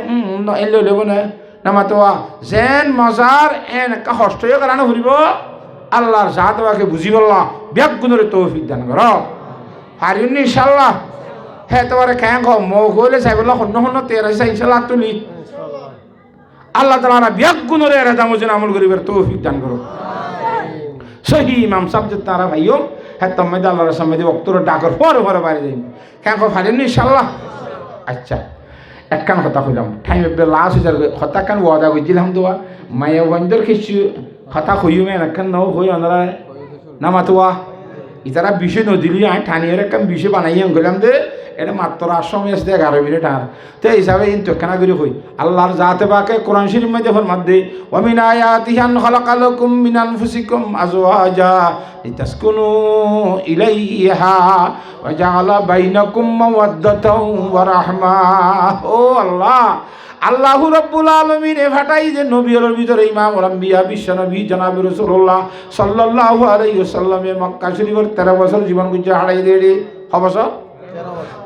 এলে লইব না নামাতোয়া যেন মজার এন একটা কষ্ট কারণে ঘুরিব আল্লাহর জাত বাকে বুঝি বললা ব্যাগ গুণরে তৌফিক দান কর হারিন ইনশাআল্লাহ হ্যাঁ তোমার খেয়ে খাও মৌ হইলে চাই বললা হন্য তেরা চাই ইনশাআল্লাহ তুলি আল্লাহ তাআলা ব্যাগ গুণরে এরা দামোজন আমল করিবার তৌফিক দান করো সহি ইমাম সাহেব যে তারা ভাইও হ্যাঁ তোমাদের আল্লাহর সামনে বক্তব্য ডাকর পরে পরে বাইরে যাই কেন ফারেন ইনশাআল্লাহ আচ্ছা একখান কথা কইলাম টাইম লাস্ট হয়ে যাবে কথা কান ওয়াদা করছিলাম তো মায়া বন্ধর কিছু কথা কইও মেন একখান নাও কই আমরা নামাতোয়া ইতারা বিষয় নদিলি আয় ঠানিয়ার একখান বিষয় বানাই গেলাম দে এটা মাত্র 8 মিনিট দিয়ে 11 মিনিট আর তো এই হিসাবে ইন্তু কেনা করি কই আল্লাহর জাতে পাকে কোরআন শরীফ মধ্যে ফরমাত দে ওয়া মিন আয়াতিহি আন খালাকালাকুম মিন আনফুসিকুম আজওয়াজা লিতাসকুনু ইলাইহা ওয়া জাআলা বাইনাকুম মাওয়াদ্দাতাও ওয়া রাহমা। ও আল্লাহ, আল্লাহু রাব্বুল আলামিন এ ফাটাই যে নবীর ভিতরে ইমামুল আম্বিয়া বিশ্বনবী জনাব রাসূলুল্লাহ সাল্লাল্লাহু আলাইহি ওয়াসাল্লামে মক্কা শরীফের 13 বছর জীবন গুজে হারাই দেড়ে বছর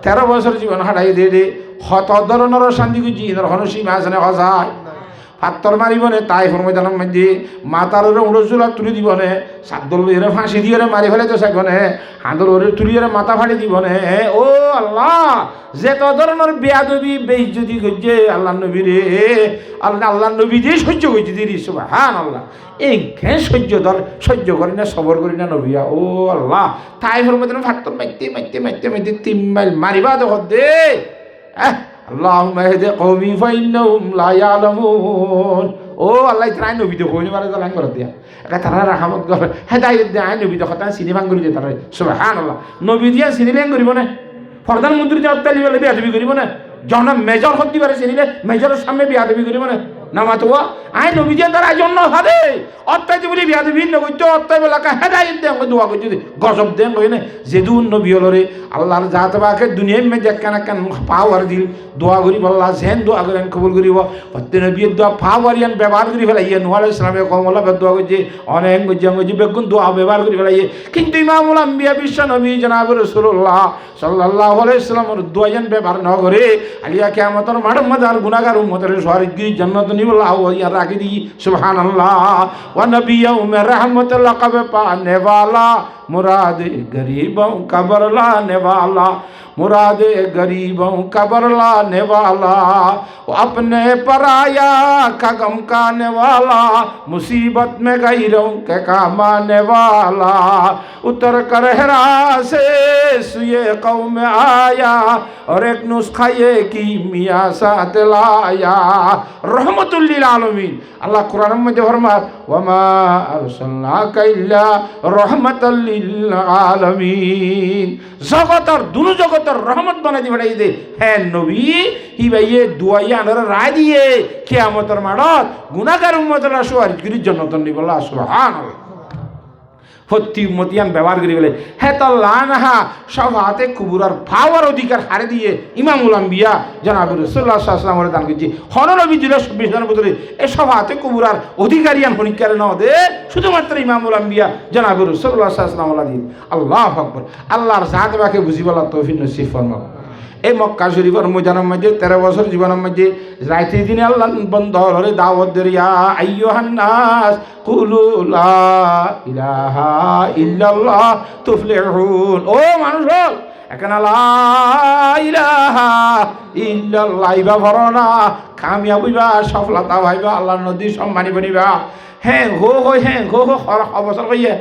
13 বছর জীবন হারাই দেড়ে হত ধরনের শান্তি গুজি হনসি মাসনে হসায় পাত্তর মারিবনে তাইফের ময়দানের মধ্যে মাতার উড়োচুলা তুলি দিবনে সাদ্দল এর ফাঁসি দিয়ে মারি ফেলে তো সেখানে হাঁদর ওরে তুলিয়ে মাথা ফাড়ি দিবনে। ও আল্লাহ, যে তো ধরনের বেয়াদবি বেইজ্জতি করছে আল্লাহ নবী রে, আল্লাহ নবী দিয়ে সহ্য করছে দিদি সুবহানাল্লাহ। এই ঘে সহ্য করি না, সবর করি না নবিয়া। ও আল্লাহ, তাইফের মধ্যে ফাত্তর মাইতে মাইতে মাইতে মাইতে 3 মাইল মারিবা দেখ দে। আল্লাহুম্মা ইহদি কওমি ফাইন্নাহুম লা ইয়ালামুন। ও আল্লাহ তাই নবী তো কইনি বারে লাইন করে দিয়া এটা তারা রাহমত করে হেদায়েত দেয় নবী তো কথা চিনি ভাঙ করি দে তারা সুবহানাল্লাহ। নবী দিয়া চিনি লেন করিব না, প্রধানমন্ত্রী যে অত্যালি বলে বিয়াদবি করিব না, যখন মেজর হতে পারে চিনিলে মেজরের সামনে বিয়াদবি করিব না নামাতো আই নবী দিয়া তারা জন্য হবে অত্যাচার বলি বিয়াদবি নগত্য অত্যাচার বেলাকা হেদায়েত দেন দোয়া করছি গজব দেন কই না যেদুন নবী হলরে আল্লাহর জাত বাকে দুনিয়ার মে যেখানে কেন পাওয়ার দিল দোয়া করি আল্লাহ জেন দোয়া করেন কবুল করিব প্রত্যে নবীর দোয়া পাওয়ারিয়ান ব্যবহার করি ফেলাইয়ে নূহ আলাইহিস সালামে কমলা দোয়া করছে অনেক গজ্জি বেগুন দোয়া ব্যবহার করি ফেলাইয়ে। কিন্তু ইমামুল আম্বিয়া বিশ্ব নবী জনাব রাসূলুল্লাহ সাল্লাল্লাহু আলাইহি সাল্লামের দোয়া যেন ব্যবহার না করে আলিয়া কিয়ামতের মাঠে মজার গুনাহগার উম্মতের স্বর্গীয় জান্নাত নিবল্লাহ ইয়া রাখি দি সুবহানাল্লাহ। ওয়া নবিয়্যু মে রহমত লকব পানে वाला मुराद गरीबों का बरलाने वाला मुराद गरीबों का बरलाने वाला वो अपने पराया का गम काने वाला मुसीबत में गैरों के काम आने वाला उतर कर हेरा से सुए कौम आया और एक नुस्खा ये की मियाँ साथ लाया रहमतुल लिल आलमीन। अल्लाह कुरान में जो फरमाता वमा अरसलनाका इल्ला रहमतल लिल आलमीन, जगतर दुनु जगतर रहमत बना दी बड़ाई दे है नबी ही भाई दुआया नर राय दिए कियामतर माडत गुनाहगार उम्मतर सुवार गिरी जन्नतन निबल्ला सुबहानाल्लाह। হত্যি মতিয়ান ব্যবহার করি বলে হ্যাঁ তো লানহা সব হাতে কুবুরার পাওয়ার অধিকার হারে দিয়ে ইমামুল আম্বিয়া জনাব রাসূলুল্লাহ সাল্লাল্লাহু আলাইহি ওয়াসাল্লামের দান করছি হনরবি দিল 26 জন বছরে এই সব হাতে কুবুরার অধিকারিয়ান হনিকারে না দে শুধুমাত্র ইমামুল আম্বিয়া জনাব রাসূলুল্লাহ সাল্লাল্লাহু আলাইহি ওয়াসাল্লাম। আল্লাহু আকবার। আল্লাহর জাত বাকে বুঝিবলা তৌফিক নসিব ফরমাও। এই মক্কা শরীফের ময়দানের মধ্যে 13 বছর জীবনের মধ্যে রাতে দিনে আল্লাহ বন্ধ হরে দাওয়াত দেয়া আইয়ুহান নাস কুলু লা ইলাহা ইল্লাল্লাহ তুফলিহুন। ও মানুষ এখানে লা ইলাহা ইল্লাল্লাহ ইবা ভরনা কামিয়াব হইবা সফলতা পাইবা আল্লাহর নদী সম্মানী বনিবা। হ্যাঁ হো বছর কইয়ে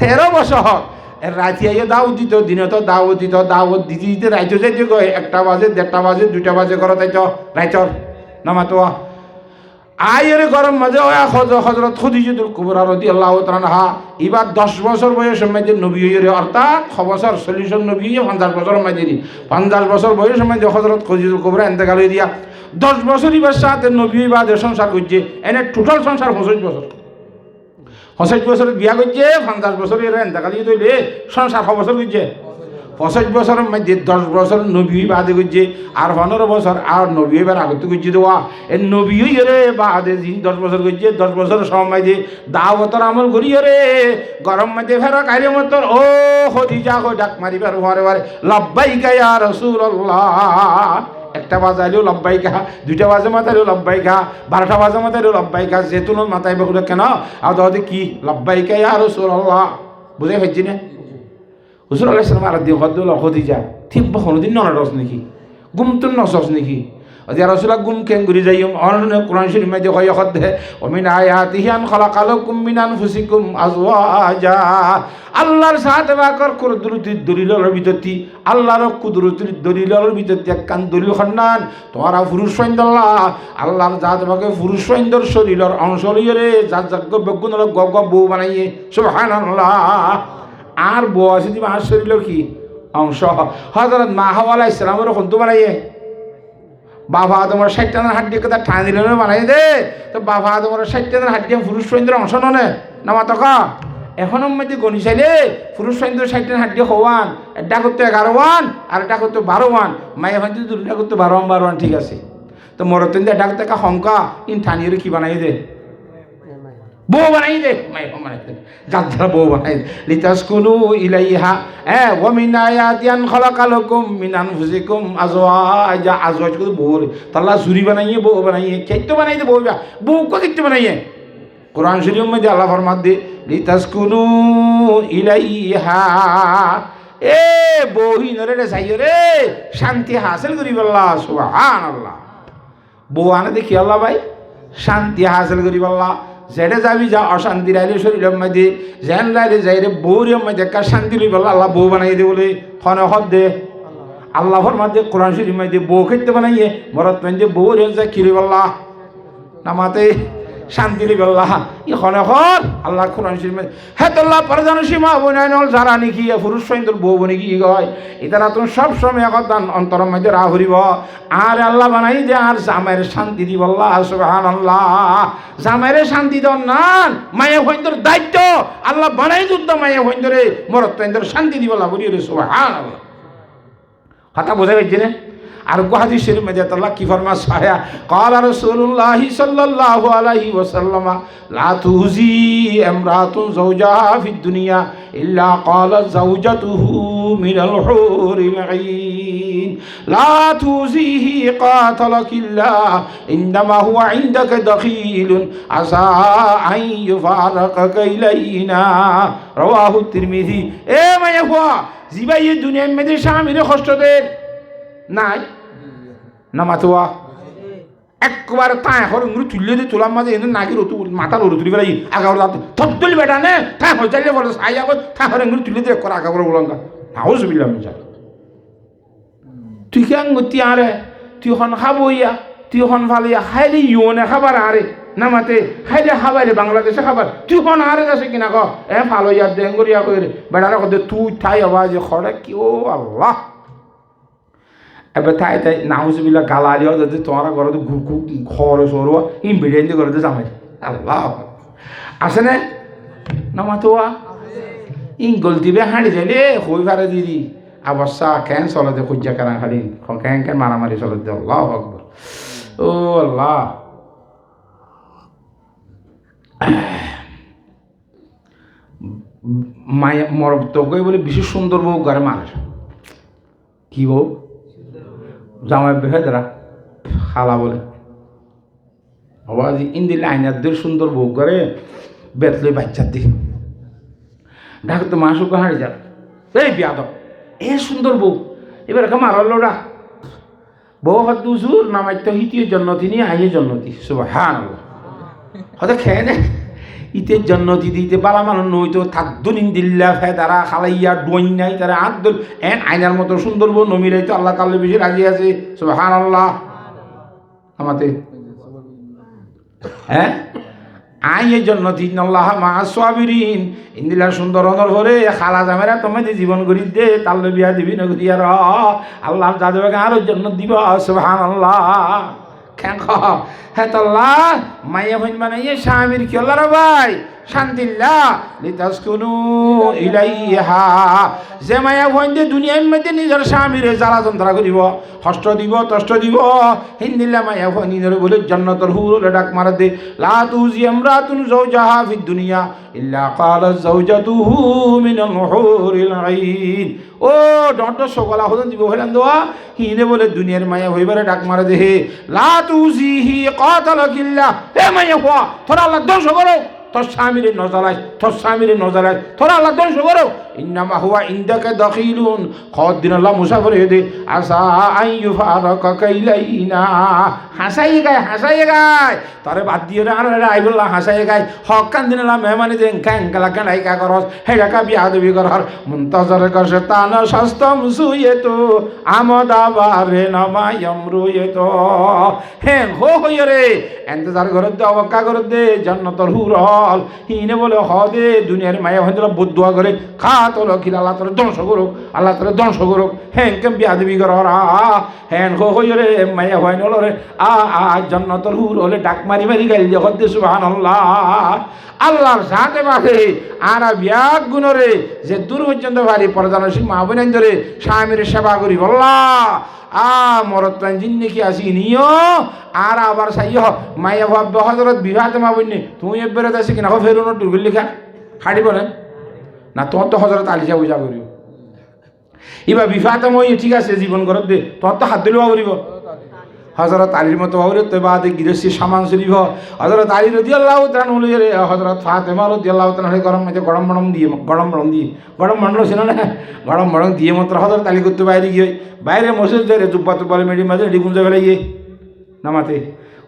13 বছর রাতে আইয়া দাওয়াত দিত দিনে তো দাওয়াত দিতে দিতে রাইতে যাইতে কয় 1টা বাজে 1:30 বাজে 2টা বাজে করো তাই তো রাইতর নামাতো আয়ের গরম মাঝে হযরত খাদিজাতুল কুবরা রাদিয়াল্লাহু তাআলা আনহা এবার 10 বছর বয়সের মধ্যে নবী হইরে অর্থাৎ 6 বছর 40 নবী 50 বছর মধ্যে 50 বছর বয়সের মধ্যে হযরত খাদিজাতুল কুবরা ইন্তেকাল হয়ে দিয়া 10 বছর ইবার সাথে নবী বাদে সংসার করছে এনে টোটাল সংসার 25 বছর 25 বছর বিয়া করছে 50 বছর এর ইন্তেকাল হয়ে তৈলে সংসার 6 বছর করছে 25 বছরের মধ্যে 10 বছর নবী বাদে করছে আর 15 বছর আর নবী এবার আগতে করছে দেওয়া এ নবী রে বাদে 10 বছর করছে 10 বছর সময় দিয়ে দাওয়াতের আমল করি রে গরম মধ্যে ফেরা কাইরে মত ও খাদিজা কো ডাক মারিবার বারে লব্বাইকা ইয়া রাসূলুল্লাহ। 1টা বাজাইলেও লব্বাইকা 2টা বাজে মাথাইলেও লব্বাইকা 12টা বাজে মাথাইলেও লব্বাইকা যেতুন মাথায় বকুলে কেন আর দাদি কি লব্বাইকা ইয়া রাসূলুল্লাহ বুঝে ফেলছি না হুজুর আলাইহিস সালাম আর দিয়ে হদ্দুল্লাহ খাদিজা ঠিক কোনদিন নড়স নাকি গুমতুন নসস নাকি ইয়া রাসূলুল্লাহ গুম কেন ঘুরে যাইম অন্য কোরআন শরীফ মধ্যে কয় হদ্দে ও মিন আয়াতিহি আন খালাকালাকুম মিন আনফুসিকুম আজওয়াজা। আল্লাহর সাথে বাকর কুদরতির দলিলের ভিতরতি আল্লাহর কুদরতির দলিলের ভিতরতি একখান দলিল খন্নান তোমরা পুরুষ সৈন্দল্লাহ আল্লাহর জাত বাকে পুরুষ সৈন্দর শরীরের অংশ লইরে জাত জাগ্য বেগুনর গগ বউ বানাইয়ে সুবহানাল্লাহ। আর বয়সে দিবা আর শরীর কি অংশ হযরত মাহওয়া আলাইহিস সালামের খন্তু বানাইয়ে বাবা আদমের 60টার হাড্ডি কথা ঠান দিলে বানাই দে তো বাবা আদমের 60টার হাড্ডি পুরুষ সৈন্যের অংশ ননে নামা তকা এখন মধ্যে গণি চাইলে পুরুষ সৈন্য 60টার হাড্ডি হওয়ান এটা করতে 11 আর এটা করতে 12 মায়ে ভাই দুটা করতে 12 ঠিক আছে তো মরতেন দে ডাক টাকা হংকা ইন ঠানিয়ে কি বানাই দে বউ বানাই দে মায়ে বানাই দে যাত্রা বউ বানাই দে লিতাসকুনু ইলাইহা ওয়া মিন আয়াতিয়ান খালাকালাকুম মিন আনফুসিকুম আজওয়াজা আজওয়াজ কো বউ তাল্লা জুরি বানাইয়ে বউ বানাইয়ে কেতো বানাই দে বউ কো কেতো বানাইয়ে কোরআন শরীফের মধ্যে আল্লাহ ফরমান দে লিতাসকুনু ইলাইহা বউহি নরে রে সাইয় রে শান্তি হাসিল করিব আল্লাহ সুবহানাল্লাহ বউ আনে দেখি আল্লাহ ভাই শান্তি হাসিল করিব আল্লাহ যেটা যাবি যা অশান্তি রাইলে শরীরের মধ্যে যেন রাইলে যাই রে বউরের মধ্যে একটা শান্তি লইব আল্লাহ বউ বানাই দে বলে খনে হদ দে আল্লাহর মধ্যে কোরআন শরীফের মধ্যে বউ খেতে বানাইয়ে মরত মধ্যে বউ রে যা কিরিব আল্লাহ নামাতে শান্তি লইব আল্লাহ ইখনে হদ আল্লাহ কোরআন শরীফের হে আল্লাহ পরজান সীমা বনাইনল যারা নাকি পুরুষ সৈন্যর বউ বনে কি গয় ইতারা তো সব সময় একদান অন্তরের মধ্যে রাহরিব আর আল্লাহ বানাই দে আর জামাইয়ের শান্তি দিব আল্লাহ সুবহানাল্লাহ জামাইরে শান্তি দন না মায়ে হইন্দর দায়িত্ব আল্লাহ বানাই যুদ্ধ মায়ে হইন্দরে মরত হইন্দর শান্তি দিব আল্লাহ বলি রে সুবহানাল্লাহ কথা বোঝা গেছে না আর হাদিস শরীফ মধ্যে আল্লাহ কি ফরমাস আয়া ক্বালা রাসূলুল্লাহ সাল্লাল্লাহু আলাইহি ওয়াসাল্লাম লা তুজি ইমরাতুন যাওজাহা ফিদ দুনিয়া ইল্লা ক্বালা যাওজাতুহু মিনাল হুরিল আইন লা তুজিহি কাতালাকিল্লাহ ইননামা হুয়া ইনদাকা দাখিলুন আসা আন ইউফারাকা ইলাইনা রাওয়াহু তিরমিজি মায়া হুয়া জিবাই দুনিয়ার মধ্যে স্বামীরে কষ্ট দেন নাই না মাতুয়া একবার তাই হরে মুড়ি তুললে দিয়ে তোলার মাঝে এনে নাকি রতু মাথার রতু তুলি বেড়াই আগার রাত থপতুল বেটা নে তাই হয়ে চাইলে বলে সাই আগত তাই হরে মুড়ি তুলে দিয়ে করা আগার বলঙ্গা নাও সুবিলাম যাই তুই কেন গতি আরে তুই হন খাবো ইয়া তুই হন ভালো ইয়া খাইলে ইউনে খাবার আরে না মাতে খাইলে খাবাইলে বাংলাদেশে খাবার তুই হন আরে যাচ্ছে কিনা ক ভালো ইয়া ডেঙ্গুরিয়া করে বেড়ারা কত তুই ঠাই আওয়াজ খড়ে কি ও আল্লাহ এবার তাই তাই নাউজুবিল্লাহ গালালি হয় যদি তোমার ঘরে তো ঘরে সরুয়া ইন বিরিয়ানি করে তো জামাই আল্লাহ আসে না নামাতোয়া ইন গলতি বে হাঁড়ি যাইলে হই ফারে দিদি আবশ্যা কেন চলতে খুঁজা কারা খালি কেন কেন মারামারি চলতে আল্লাহ আকবর ও আল্লাহ মায়া মর তো বলে বেশি সুন্দর বউ ঘরে মারে কি বউ জামাই বেহেদরা খালা বলে আওয়াজ ইন্দিলে আইনাদের সুন্দর বউ করে বেতলে বাচ্চার দিকে ঢাকা তো মাসুকে হাঁড়ি যাক এই বিয়াদব সুন্দর বউ এবার একে মারালোরা বউ হাত দুজুর নামাই তো হিতিয়ে জন্নতি নিয়ে আইয়ে জন্নতি সুবহানাল্লাহ হয়তো খেয়ে নে ইতের জন্নতি দিতে বালা মানুষ নই তো থাকদুন ইন্দিল্লা ফে তারা খালাইয়া ডোন নাই তারা আদুল আইনার মতো সুন্দর বউ নমিরাই তো আল্লাহ তাআলা বেশি রাজি আছে সুবহানাল্লাহ আমাতে আইয়ে জন্নতি ইন্নাল্লাহা মা'আস সাবিরিন ইন্দিলা সুন্দর অনর ভরে খালা জামেরা তোমাদের জীবন গড়ি দে তাল্লে বিয়া দিবি না করিয়া র আল্লাহ যাদেরকে আরো জন্নত দিবা সুবহানাল্লাহ কেন হ্যাঁ তাল্লাহ মাইয়া ভাই বানাইয়ে স্বামীর কি আল্লাহ রে ভাই শান্তিল্লাহ লিতাসকুনু ইলাইহা যে মায়া ভাই দুনিয়ার মধ্যে নিজের স্বামীরে জ্বালা যন্ত্রণা করিব কষ্ট দিব কষ্ট দিব হিন্দিল্লা মায়া ভাই নিজের বলে জান্নাতুল হুর ডাক মারা দে লা তুজি ইমরাতুন যাওজাহা ফিদ দুনিয়া ইল্লা ক্বালা যাওজাতুহু মিনাল হুরিল আইন ও ডট সগলা হদন দিব হলেন দোয়া হিনে বলে দুনিয়ার মায়া হইবারে ডাক মারা দে লা তুজিহি কাতালাকিল্লাহ মায়া হওয়া তোরা আল্লাহ ধ্বংস করো তোর স্বামীরে নজরাই তোর স্বামীরে নজরাই তোরা আল্লাহ ধ্বংস করো ইন্নামা হুয়া ইনদাকা দাখিলুন কদিন আল্লাহ মুসাফির হয়ে দে আসা আন ইউফারাকা ইলাইনা হাসাই গায় তারে বাদ দিয়ে আর আইবুল্লাহ হাসাই গায় হক কান দিন আল্লাহ মেহমানি দেন ক্যাঙ্কালা কানাই কা করস হেডা কা বিয়া দেবি করর মুনতাজর কসে তানা শাস্তম সুয়েতো আমদাবারে নামায়ম রুয়েতো হে হো হইরে রে এন্তজার ঘর দে অবকা ঘর দে জান্নাতুল হুরল হিনে বলে হ দে দুনিয়ার মায়া হইন্দলা বদুয়া করে খা তোলো কিলা আল্লাহ তোর ধ্বংস করুক, আল্লাহ তোর ধ্বংস করুক। হ্যাঁ কেম বিয়াদবি কর হ্যাঁ হইরে মাইয়া হয় নলরে জান্নাতুল হুর হলে ডাক মারি মারি গাইল জগৎ সুবহানাল্লাহ। আল্লাহর সাথে বাদে আর বিয়াক গুণরে যে দূর পর্যন্ত ভারী পর্দানসী মা বোন ধরে স্বামীর সেবা করি বললা মরত জিন্নে কি আসি নিও আর আবার সাইয় মাইয়া ভাব হজরত বিবাহতে মা বোন তুমি এবারে আসি কিনা ফেরুন টুরগুল লিখা খাড়ি বলে না তোর তো হজরত আলিশা বুঝা করিও এবার বিবাহতে মই ঠিক আছে জীবন করত দে তোর তো হাত দিলেও করিব হজরত আলীর মতো বাবুরে তো বাদে গৃহস্থী সামান শরীফ হজরত আলী রাদিয়াল্লাহু তাআলা রে হজরত ফাতেমা রাদিয়াল্লাহু তাআলা গরম মধ্যে গরম বড়ম ছিল না গরম বড়ম দিয়ে মাত্র হজরত আলী করতে বাইরে গিয়ে বাইরে মসজিদ যায় জুব্বা তুব্বালে মেডি মাঝে এডি গুঞ্জা ফেলে গিয়ে নামাতে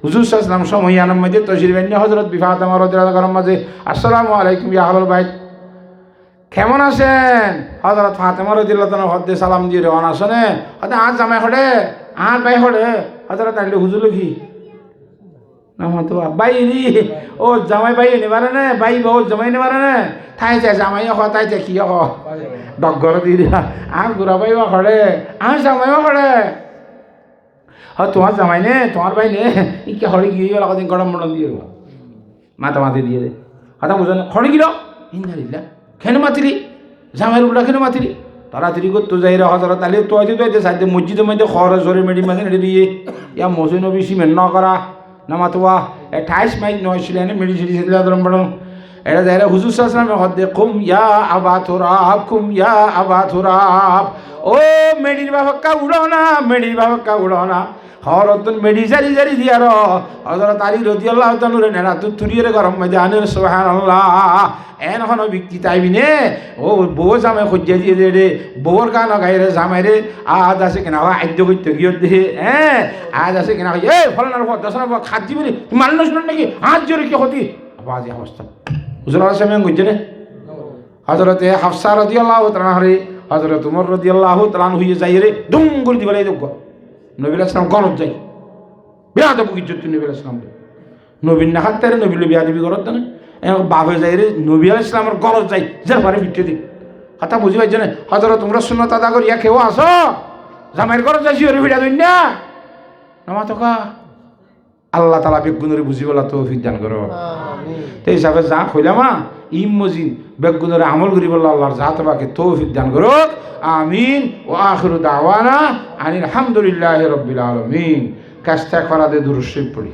হুজুর সাল্লাম সময় আনার মধ্যে তশরিফ এনে হজরত ফাতেমা রাদিয়াল্লাহু গরম মাঝে আসসালামু আলাইকুম ইয়া আহলুল বাইত কেমন আছেন? হজরত ফাতেমা রাদিয়াল্লাহু তাআলা হদ্দে সালাম দিয়ে রওনা আসনে হতে আজ জামাই হড়ে আর বাই হড়ে হজরত আলী হুজুর কি না তো বাইরি ও জামাই বাই নেবারে না বাই বহু জামাই নেবারে না ঠাই যায় জামাই তাই যায় কি ডগর দিয়ে আর গুড়া বাইও হড়ে আর জামাইও হড়ে তোমার জামাই নে তোমার বাই নে ইকে হড়ে গিয়ে গেল কদিন গরম মরম দিয়ে মাথা মাথে দিয়ে দে কথা বুঝো না হড়ে গিল ইন্দারিল্লা কেন মাতিলি জামাইয়ের উপরা কেন মাতিলি তাড়াতাড়ি করতো যাই রে হজরত আলী তো সাইডে মসজিদের মধ্যে খরচ সরে মেডি মাঝে নেড়ে দিয়ে ইয়া মসজিদ নবী সিমেন্ট ন করা নামাতোয়া এ ঠাইস মাইক নয় ছিলেন মেডি সিডি ধরম বড় এটা যাই রে হুজুর সাল্লাল্লাহু হদ্দে কুম ইয়া আবা তুরাব কুম ইয়া আবা তুরাব ও মেডির বাবাক্কা উড়ো না মেডির বাবাক্কা উড়ো না হরতন মেডি জারি জারি দিয়ার হযরত আলী রাদিয়াল্লাহু তাআলা নেনা তুরিয়ে গরম মধ্যে আনের সুবহানাল্লাহ এন হন ব্যক্তি তাইবিনে ও বউ জামাই খুঁজিয়া দিয়ে দে রে বউর গান গাইরে জামাই রে আজ আছে কিনা আদ্য করতে গিয়ে দে হ্যাঁ আজ আছে কিনা এ ফলনার পর দশনা খাদ্য বলি মানুষ নাকি আজ জোরে কি হতি আওয়াজ অবস্থা হুজুর আসামে গুজে রে হযরত হাফসা রাদিয়াল্লাহু তাআলা রে হযরত উমর রাদিয়াল্লাহু তাআলা হইয়ে যাই রে দুম করে দিবালাই দেখ নবী আলাইহিস সালাম গলত যাই বিয়াদ বুকি জুতি নবী আলাইহিস সালাম নবীর না হাতে রে নবী বিয়াদবি করত না বাপে যাই রে নবী আলাইহিস সালামের গলত যাই যার পারে বিটে দি কথা বুঝি পাইছ না হযরত তোমরা সুন্নাত আদা করিয়া কেউ আসো জামাইর গলত যাই ওরে ভিড়া দই না নামা তো কা আল্লাহ তাআলা বেগুনরে বুঝি বলা তৌফিক দান করো আমিন তে হিসাবে যা কইলামা ইমজিন বেগুনরে আমল করি বলা আল্লাহর জাত পাকে তৌফিক দান করো আমিন ওয়া আখিরু দাওয়ানা আনিল হামদুলিল্লাহি রাব্বিল আলামিন কাজটা করা দে দুরূদ শরীফ পড়ি